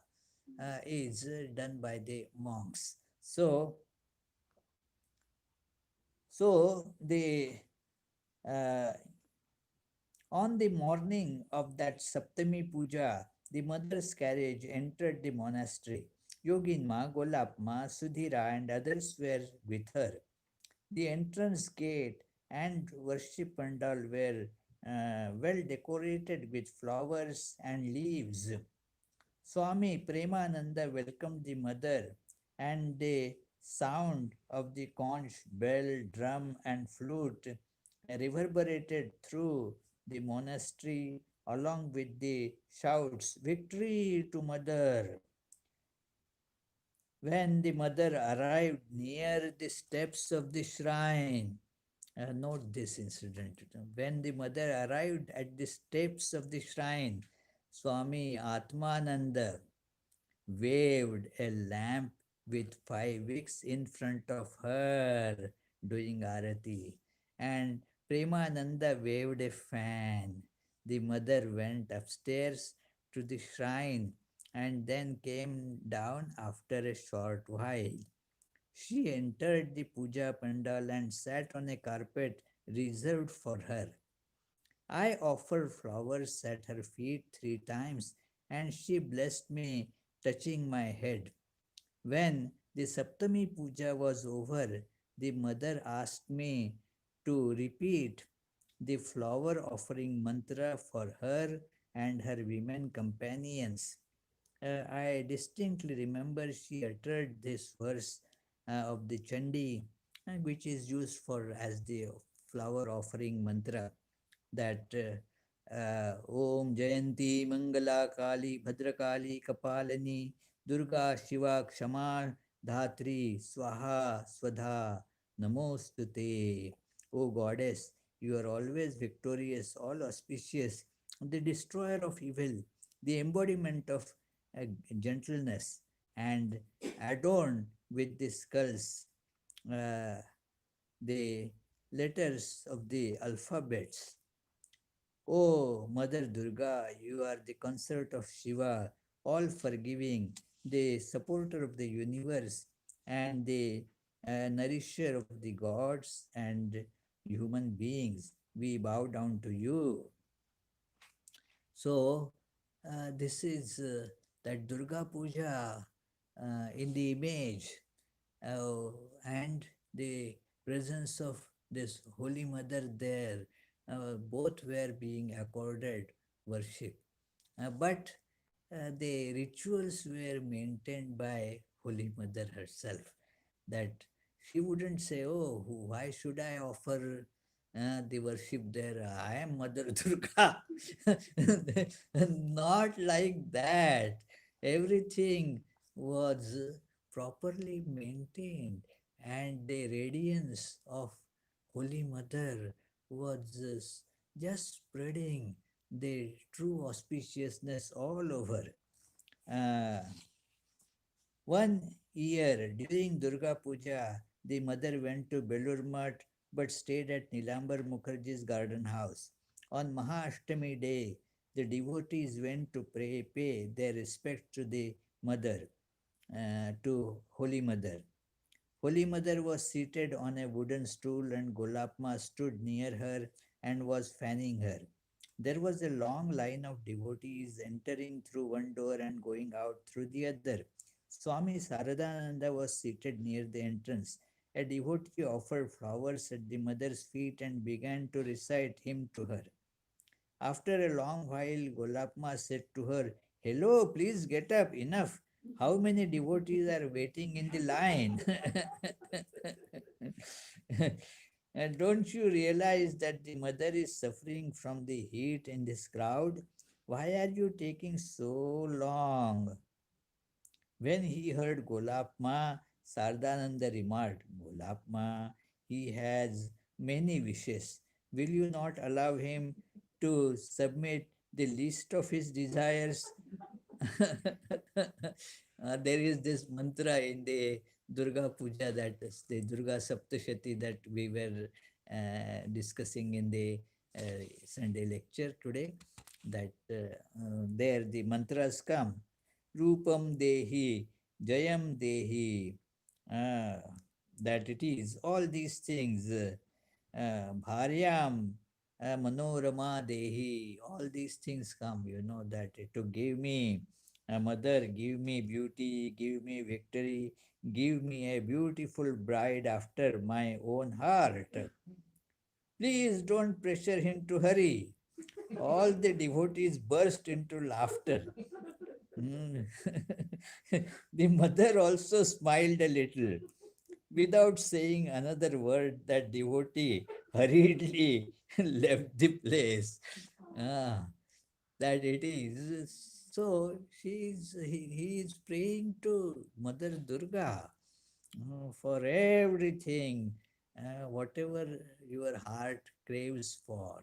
is done by the monks. So the uh, on the morning of that Saptami Puja, the mother's carriage entered the monastery. Yoginma, Golapma, Sudhira, and others were with her. The entrance gate and worship pandal were well decorated with flowers and leaves. Swami Premananda welcomed the mother, and the sound of the conch, bell, drum, and flute reverberated through the monastery along with the shouts, "Victory to Mother!" When the mother arrived near the steps of the shrine, note this incident. When the mother arrived at the steps of the shrine, Swami Atmananda waved a lamp with 5 wicks in front of her doing arati, and Premananda waved a fan. The mother went upstairs to the shrine and then came down after a short while. She entered the puja pandal and sat on a carpet reserved for her. I offered flowers at her feet 3 times, and she blessed me, touching my head. When the Saptami puja was over, the mother asked me to repeat the flower offering mantra for her and her women companions. I distinctly remember she uttered this verse of the Chandi, which is used for as the flower offering mantra, that Om Jayanti Mangala Kali Bhadrakali Kapalani Durga Shiva Kshama Dhatri Swaha Swadha Namostute. O Goddess, you are always victorious, all auspicious, the destroyer of evil, the embodiment of uh, gentleness, and adorned with the skulls, uh, the letters of the alphabets. Oh, Mother Durga, you are the consort of Shiva, all forgiving, the supporter of the universe, and the nourisher of the gods and human beings. We bow down to you. So, this is that Durga Puja in the image, uh, and the presence of this Holy Mother there, both were being accorded worship. But the rituals were maintained by Holy Mother herself, that she wouldn't say, "Oh, why should I offer the worship there? I am Mother Durga." Not like that. Everything was properly maintained, and the radiance of Holy Mother was just spreading the true auspiciousness all over. Uh, One year during Durga Puja, the mother went to Belur Math but stayed at Nilambar Mukherjee's garden house. On Mahaashtami day, the devotees went to pay their respect to the mother, to Holy Mother. Holy Mother was seated on a wooden stool, and Golapma stood near her and was fanning her. There was a long line of devotees entering through one door and going out through the other. Swami Saradananda was seated near the entrance. A devotee offered flowers at the mother's feet and began to recite hymn to her. After a long while, Golapma said to her, "Hello, please get up, enough. How many devotees are waiting in the line?" And don't you realize that the mother is suffering from the heat in this crowd? Why are you taking so long? When he heard Golapma, Sardananda remarked, "Golapma, he has many wishes. Will you not allow him to submit the list of his desires?" There is this mantra in the Durga Puja, that is the Durga Saptashati, that we were discussing in the Sunday lecture today. That there the mantras come. Rupam Dehi, Jayam Dehi, uh, that it is all these things. Bharyam, Manorama Dehi, all these things come, that to give me a mother, give me beauty, give me victory, give me a beautiful bride after my own heart. Please don't pressure him to hurry. All the devotees burst into laughter. Mm. The mother also smiled a little. Without saying another word, that devotee hurriedly left the place. Ah, that it is. So he is praying to Mother Durga for everything, whatever your heart craves for.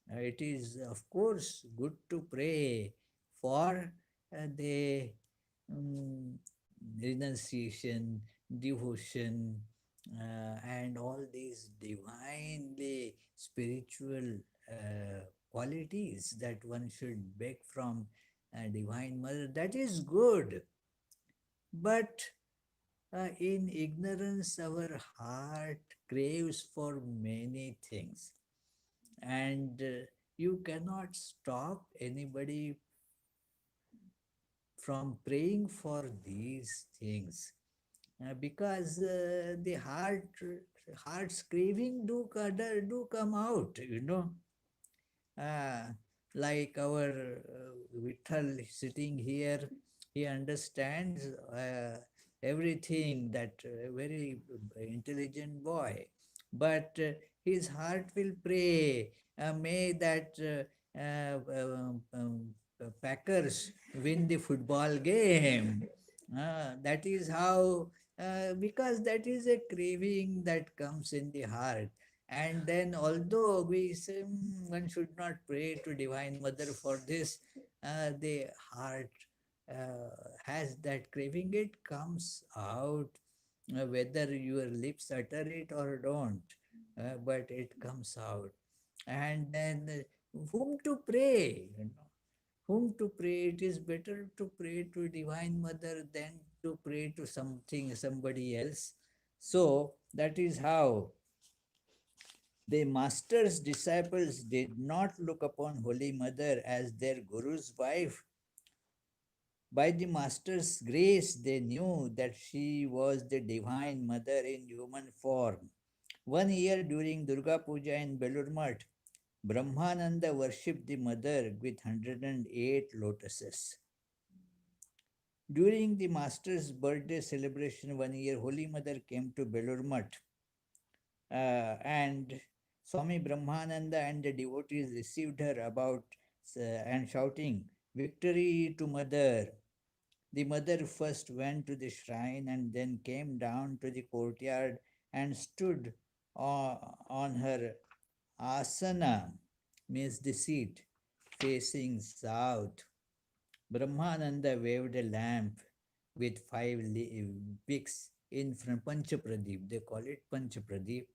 It is, of course, good to pray for the um, renunciation, devotion, and all these divinely spiritual qualities that one should beg from a divine mother. That is good. But In ignorance, our heart craves for many things, and you cannot stop anybody from praying for these things, because the heart's craving do come out, Ah, like our Vitthal sitting here, he understands everything, that very intelligent boy. But his heart will pray, may that Packers win the football game. That is how, because that is a craving that comes in the heart. And then, although we say one should not pray to Divine Mother for this, the heart has that craving. It comes out, whether your lips utter it or don't, but it comes out. And then, whom to pray? Whom to pray? It is better to pray to Divine Mother than to pray to somebody else. So that is how the master's disciples did not look upon Holy Mother as their guru's wife. By the master's grace, they knew that she was the divine mother in human form. One year during Durga Puja in Belur Math, Brahmananda worshipped the mother with 108 lotuses. During the master's birthday celebration one year, Holy Mother came to Belur Math, and Swami Brahmananda and the devotees received her about and shouting, "Victory to Mother!" The mother first went to the shrine and then came down to the courtyard and stood on her asana, means the seat, facing south. Brahmananda waved a lamp with five wicks in front, Panchapradeep, they call it Panchapradeep,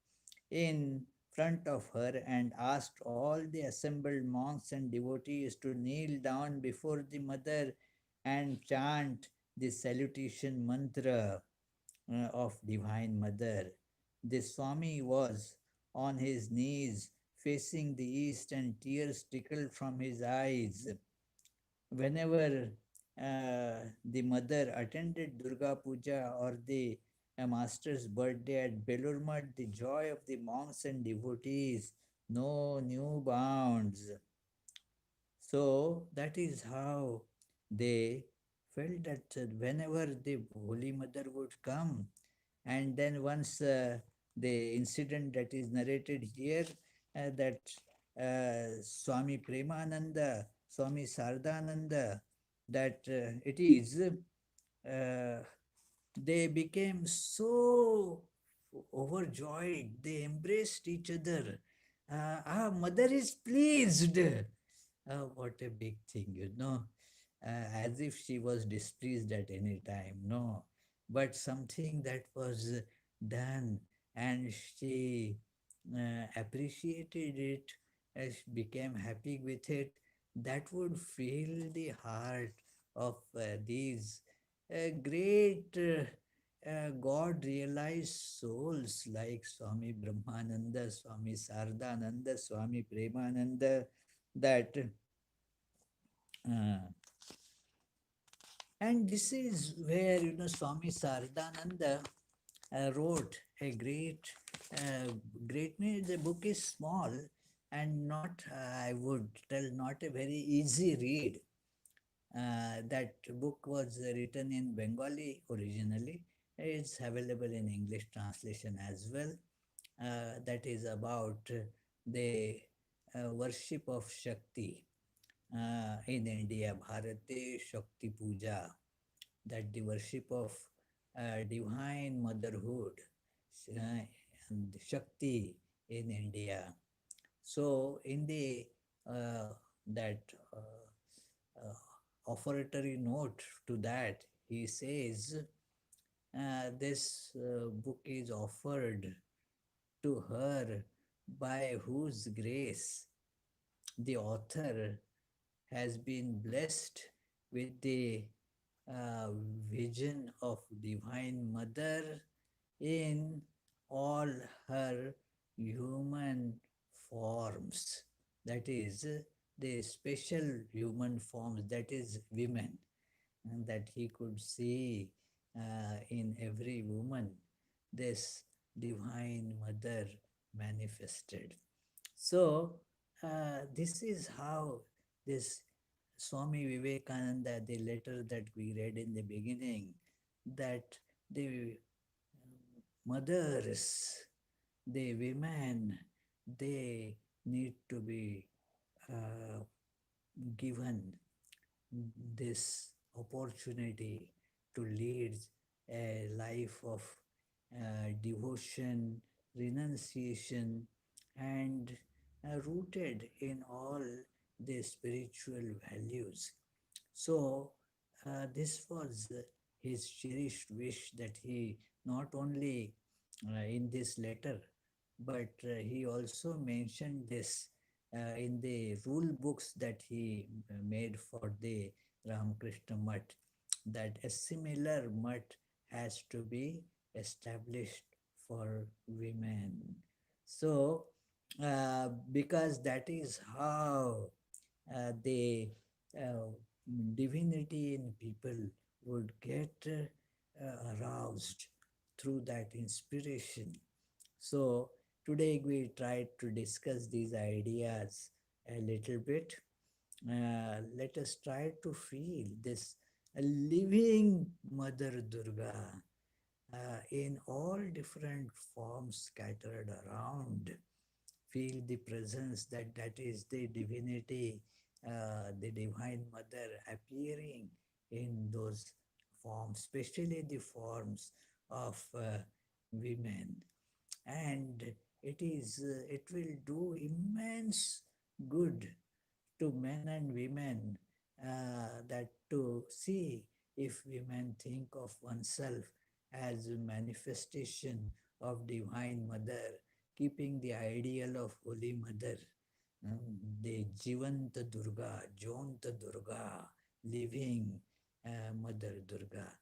in front of her, and asked all the assembled monks and devotees to kneel down before the mother and chant the salutation mantra of Divine Mother. The Swami was on his knees facing the east, and tears trickled from his eyes. Whenever the mother attended Durga Puja or the master's birthday at Belur, the joy of the monks and devotees know new bounds. So that is how they felt that whenever the Holy Mother would come, and then once the incident that is narrated here, that Swami Premananda, Swami Sardananda, that it is, they became so overjoyed. They embraced each other. Mother is pleased. What a big thing, as if she was displeased at any time. No, but something that was done, and she appreciated it, she became happy with it. That would fill the heart of these great God realized souls like Swami Brahmananda, Swami Sardananda, Swami Premananda, that uh, and this is where Swami Sardananda wrote a uh, the book is small and not, I would tell, not a very easy read. That book was written in Bengali originally. It's available in English translation as well. That is about the worship of Shakti in India, Bharate Shakti Puja, that the worship of divine motherhood, uh, and Shakti in India. So, in the that offertory note to that, he says this book is offered to her by whose grace the author has been blessed with the uh, vision of Divine Mother in all her human forms. That is, the special human forms, that is, women, and that he could see in every woman this Divine Mother manifested. So, this is how this Swami Vivekananda, the letter that we read in the beginning, that the mothers, the women, they need to be uh, given this opportunity to lead a life of devotion, renunciation, and rooted in all the spiritual values. So, this was his cherished wish that he not only in this letter, but he also mentioned this in the rule books that he made for the Ramakrishna Mutt, that a similar mutt has to be established for women. So, because that is how the uh, divinity in people would get aroused through that inspiration. So, today we tried to discuss these ideas a little bit. Let us try to feel this living Mother Durga in all different forms scattered around. Feel the presence that is the divinity, the Divine Mother appearing in those forms, especially the forms of women. And it will do immense good to men and women, that to see if women think of oneself as a manifestation of Divine Mother, keeping the ideal of Holy Mother, the Jivanta Durga, Jonta Durga, living Mother Durga.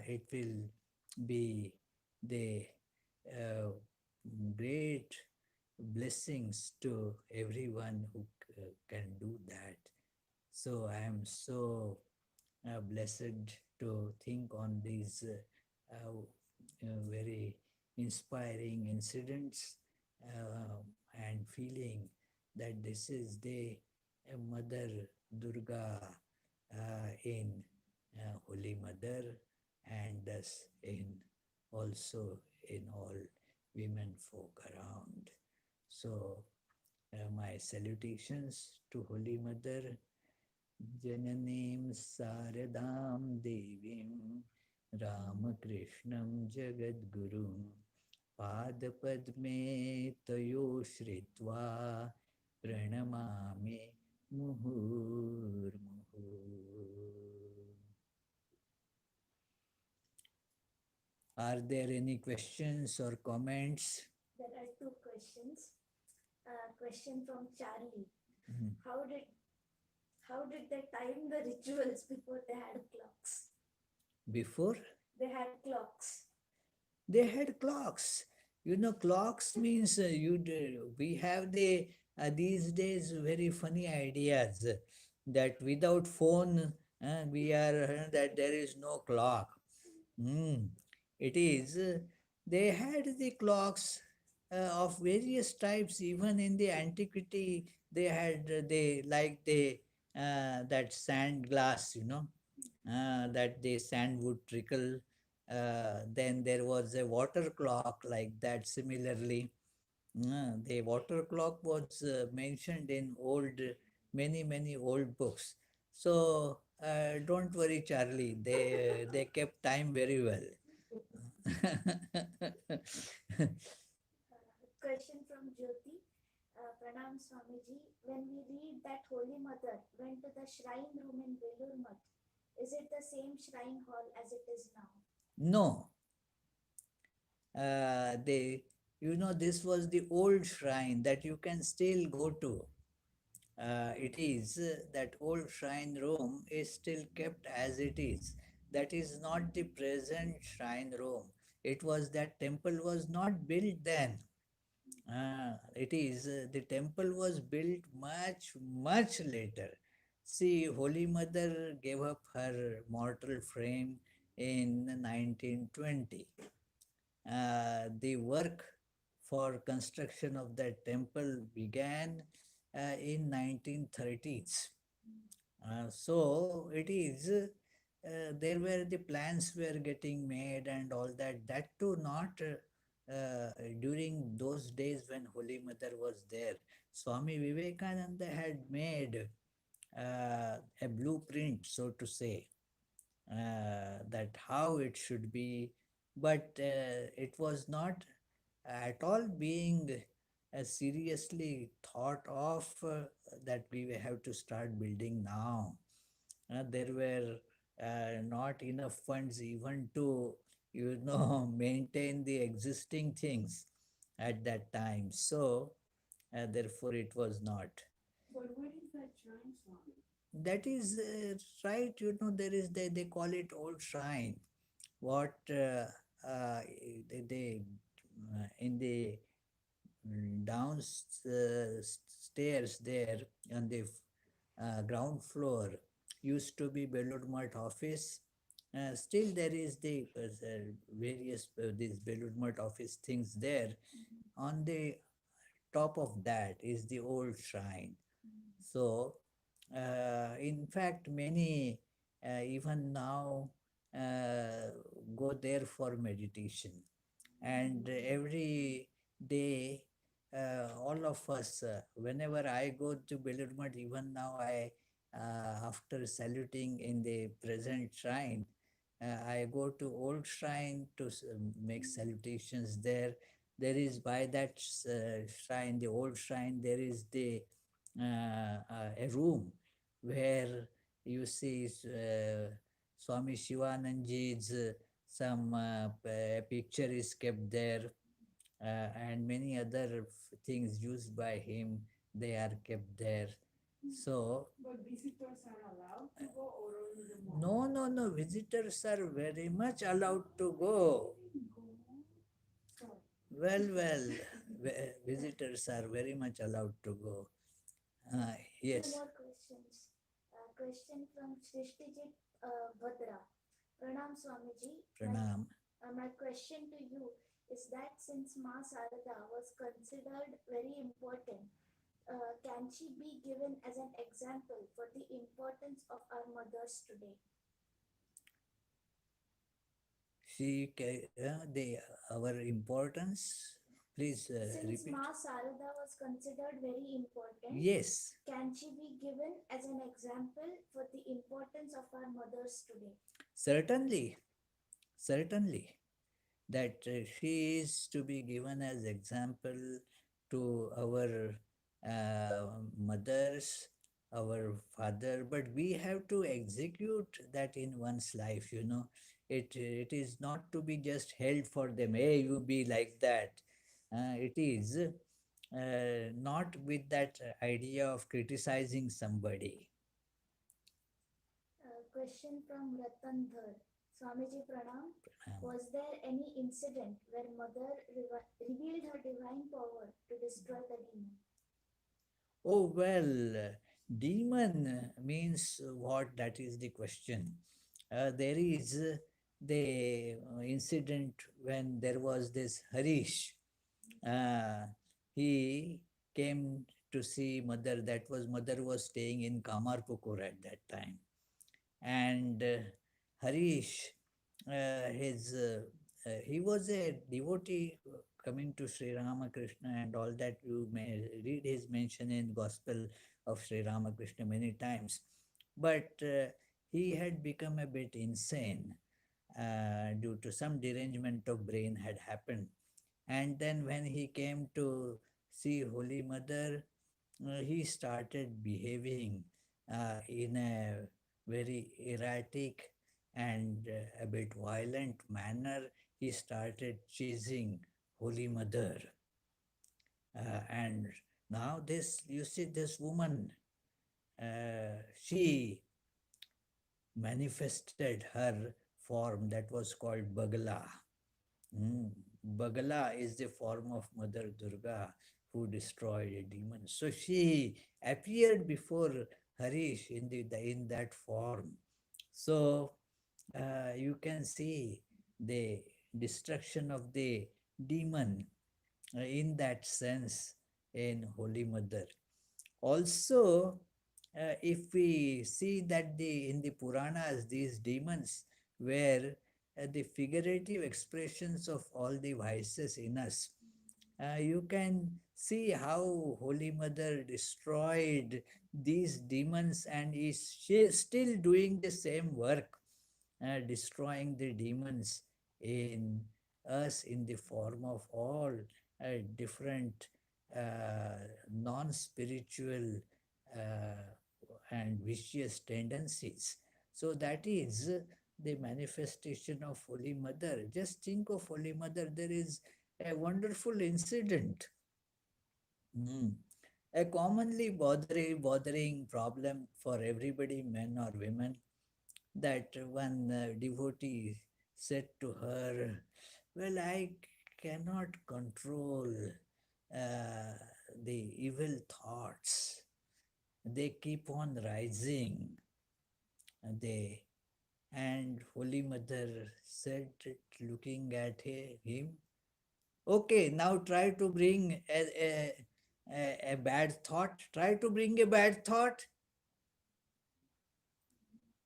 It will be the uh, great blessings to everyone who can do that. So I am so blessed to think on these very inspiring incidents, and feeling that this is the Mother Durga in Holy Mother, and thus in also in all women folk around. So my salutations to Holy Mother, Jananim Saradam Devim Ramakrishnam Jagadgurum Padpadme Tayo Shritva Pranamami Muhur Muhur. Are there any questions or comments? There are two questions. Question from Charlie. Mhm. How did they time the rituals before they had clocks? Before? They had clocks. They had clocks. You know, clocks means we have the these days very funny ideas that without phone we are that there is no clock. Mm. It is they had the clocks of various types. Even in the antiquity, they had they like the that sand glass, that the sand would trickle. Then there was a water clock like that. Similarly, the water clock was mentioned in many old books. So don't worry, Charlie. They kept time very well. Question from Jyoti. Pranam Swamiji. When we read that Holy Mother went to the shrine room in Velur Math, is it the same shrine hall as it is now? No, they, this was the old shrine that you can still go to. it is that old shrine room is still kept as it is. That is not the present shrine room. It was that temple was not built then. It is the temple was built much, much later. See, Holy Mother gave up her mortal frame in 1920. The work for construction of that temple began in 1930s. So it is there were the plans were getting made and all that. That too not during those days when Holy Mother was there. Swami Vivekananda had made a blueprint, so to say, that how it should be, but it was not at all being seriously thought of that we have to start building now. There were not enough funds even to, maintain the existing things at that time. So, therefore, it was not. But what is that shrine, Swami? That is right. There is they call it old shrine. What they in the downstairs there on the ground floor used to be Belud Math office. Still there is the various these Belud Math office things there. On the top of that is the old shrine. So, in fact, many even now uh, go there for meditation. And every day, all of us, whenever I go to Belur even now, after saluting in the present shrine, I go to old shrine to make salutations there. There is by that shrine, the old shrine, there is a room where you see Swami Shivananji's some picture is kept there, and many other things used by him, they are kept there. So, But visitors are allowed to go or only the monks? no, visitors are very much allowed to go. Sorry. Well, visitors are very much allowed to go. Few Yes, more questions. Question from Srishtijit Bhadra. Pranam Swamiji. pranam. My question to you is that since Ma Sarada was considered very important, can she be given as an example for the importance of our mothers today? Our importance, please Since repeat. Ma Sarada was considered very important, Yes, can she be given as an example for the importance of our mothers today? certainly, certainly. That she is to be given as example to our mothers, our father, but we have to execute that in one's life. It is not to be just held for them. Hey, you be like that. It is not with that idea of criticizing somebody. Question from Ratan Dhar. Swamiji Pranam. Was there any incident where mother revealed her divine power to destroy the demon? Oh, well, demon means what? That is the question. There is the incident when there was this Harish. Uh, he came to see mother. Mother was staying in Kamarpukur at that time. And Harish, he was a devotee coming to Sri Ramakrishna and all that. You may read his mention in Gospel of Sri Ramakrishna many times. But he had become a bit insane due to some derangement of brain had happened. And then when he came to see Holy Mother, he started behaving in a very erratic and a bit violent manner. He started chasing Holy Mother. And now you see this woman, she manifested her form that was called Bagala. Mm. Bagala is the form of Mother Durga who destroyed a demon. So she appeared before Harish in that form. So you can see the destruction of the demon in that sense in Holy Mother. Also, if we see that in the Puranas, these demons were the figurative expressions of all the vices in us. You can see how Holy Mother destroyed these demons and is she still doing the same work, destroying the demons in us in the form of all different non-spiritual and vicious tendencies. So that is the manifestation of Holy Mother. Just think of Holy Mother. There is a wonderful incident. Mm. A commonly bothering problem for everybody, men or women, that one devotee said to her, "Well, I cannot control the evil thoughts. They keep on rising." They and Holy Mother said, looking at him, "Okay, now try to bring a bad thought. Try to bring a bad thought."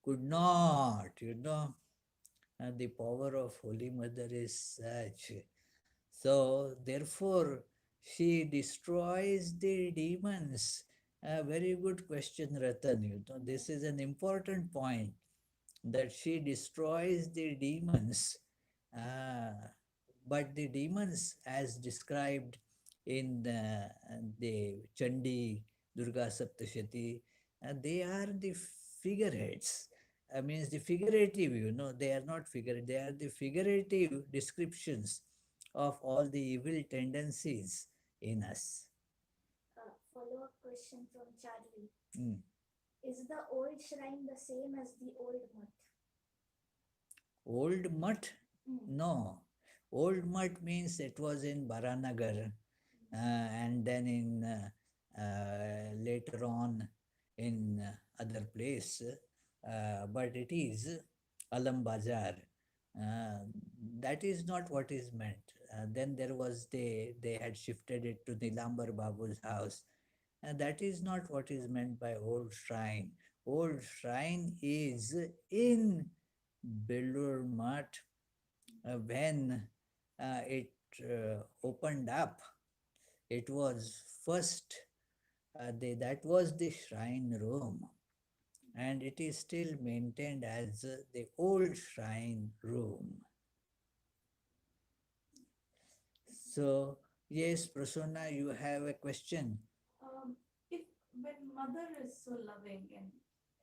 Could not. And the power of Holy Mother is such. So, therefore, she destroys the demons. A very good question, Ratan. This is an important point, that she destroys the demons. Uh, but the demons, as described in the Chandi Durga Saptashati, they are the figureheads. Means the figurative, they are not figure, they are the figurative descriptions of all the evil tendencies in us. Follow-up question from Charlie. Mm. Is the old shrine the same as the old mutt? Old Mutt? Mm. No. Old Mutt means it was in Baranagar, and then in later on in other place, but it is Alam Bazar. Uh, that is not what is meant. Then there was they had shifted it to Nilambar Babu's house, and that is not what is meant by old shrine. Old shrine is in Belur Mutt when it opened up. It was first, that was the shrine room, and it is still maintained as the old shrine room. So, yes, Prasanna, you have a question. If when mother is so loving and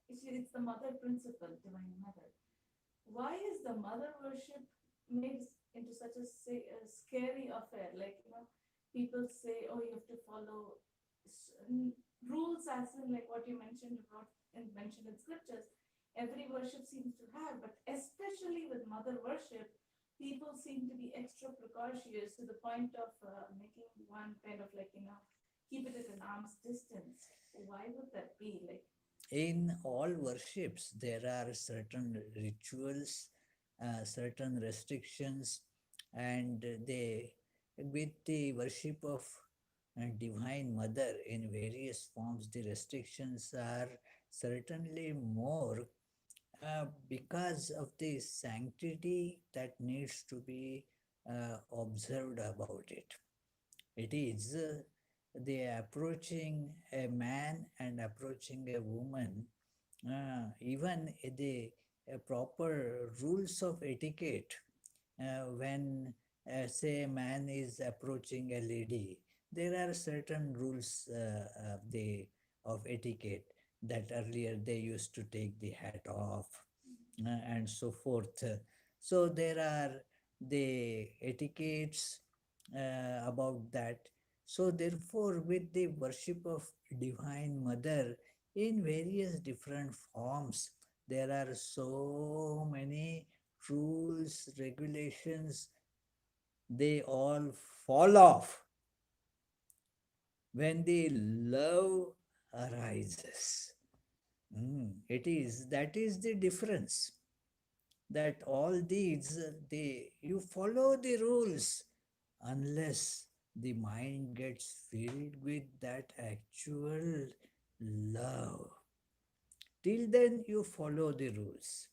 it's the mother principle, divine mother, why is the mother worship made into such a scary affair? Like, people say, oh, you have to follow rules, as in like what you mentioned about and mentioned in scriptures. Every worship seems to have, but especially with mother worship, people seem to be extra precautious to the point of making one kind of like keep it at an arm's distance. Why would that be? Like, In all worships, there are certain rituals, certain restrictions, and with the worship of Divine Mother in various forms, the restrictions are certainly more because of the sanctity that needs to be observed about it. It is the approaching a man and approaching a woman, even the proper rules of etiquette. When, say, a man is approaching a lady, there are certain rules of etiquette that earlier they used to take the hat off, and so forth. So there are the etiquettes about that. So therefore, with the worship of Divine Mother, in various different forms. There are so many rules, regulations, they all fall off when the love arises. It is that is the difference, that all these they you follow the rules unless the mind gets filled with that actual love. Till then you follow the rules.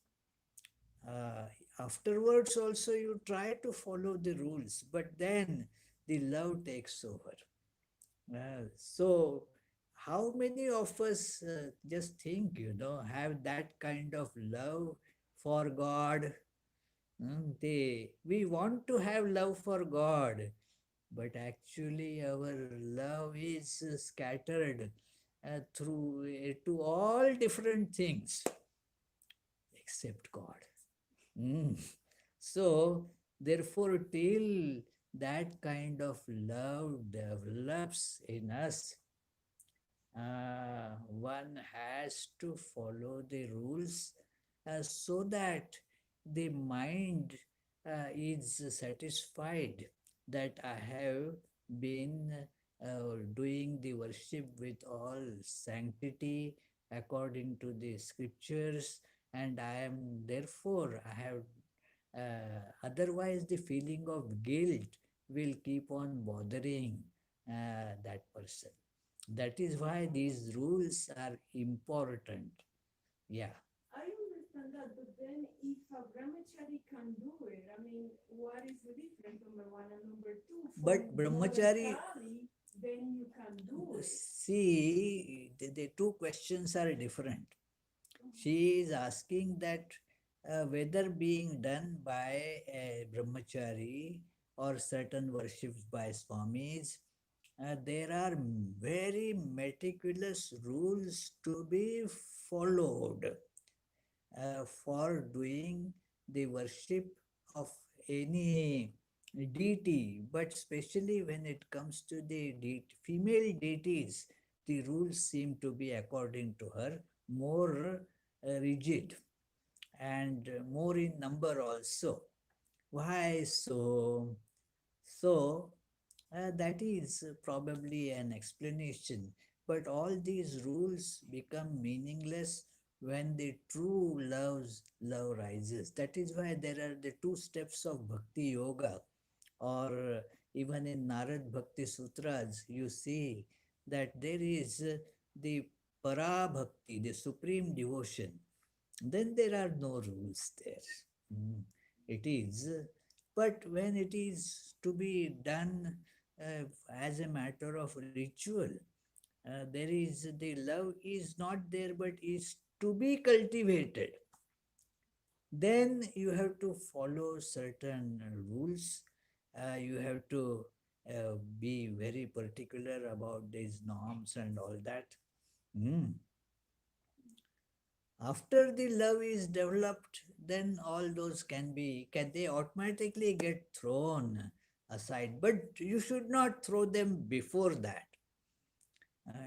uh, Afterwards also you try to follow the rules, but then the love takes over. So how many of us just think, have that kind of love for God? We want to have love for God, but actually our love is scattered through to all different things except God. Mm. So, therefore, till that kind of love develops in us, one has to follow the rules so that the mind is satisfied that I have been doing the worship with all sanctity according to the scriptures, and I am therefore I have otherwise the feeling of guilt will keep on bothering that person. That is why these rules are important. Yeah. I understand that, but then if a brahmachari can do it, I mean, what is the difference, number one? And number two, for But brahmachari, monastery, then you can do it. see, the two questions are different. She is asking that whether being done by a brahmachari or certain worships by swamis, there are very meticulous rules to be followed for doing the worship of any deity, but especially when it comes to the female deities, the rules seem to be, according to her, more rigid and more in number also. Why so? So, that is probably an explanation. But all these rules become meaningless when the true love rises. That is why there are the two steps of Bhakti Yoga, or even in Narad Bhakti Sutras, you see that there is the Para Bhakti, the supreme devotion. Then there are no rules there. Mm. It is, but when it is to be done as a matter of ritual, there is the love is not there, but is to be cultivated. Then you have to follow certain rules. You have to be very particular about these norms and all that. Mm. After the love is developed, then all those can they automatically get thrown aside, but you should not throw them before that.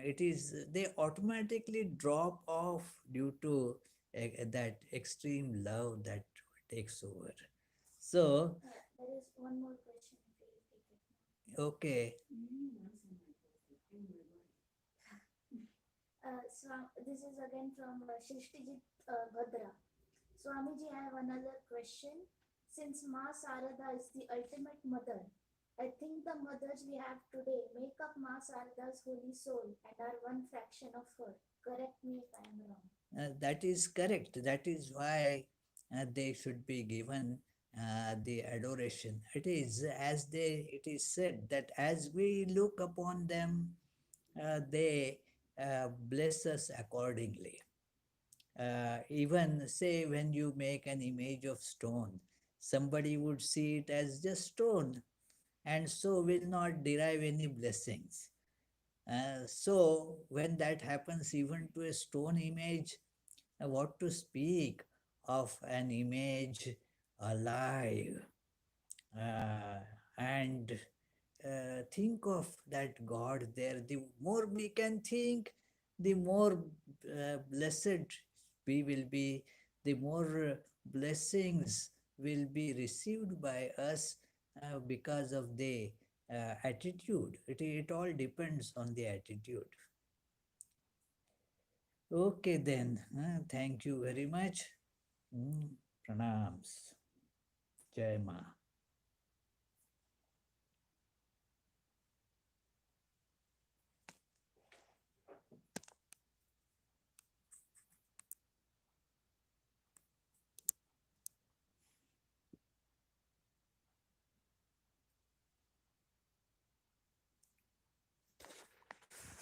It is they automatically drop off due to that extreme love that takes over. So There is one more question if you will take it now. okay. This is again from Shishtijit Bhadra. Swamiji, I have another question. Since Ma Sarada is the ultimate mother, I think the mothers we have today make up Ma Sarada's holy soul and are one fraction of her. Correct me if I am wrong. That is correct. That is why they should be given the adoration. It is as it is said that as we look upon them, they bless us accordingly. Even say when you make an image of stone, somebody would see it as just stone and so will not derive any blessings. So when that happens even to a stone image, what to speak of an image alive? Uh, and think of that God there. The more we can think, the more blessed we will be, the more blessings will be received by us because of the attitude. It all depends on the attitude. Okay, then. Thank you very much. Pranams. Jai Ma.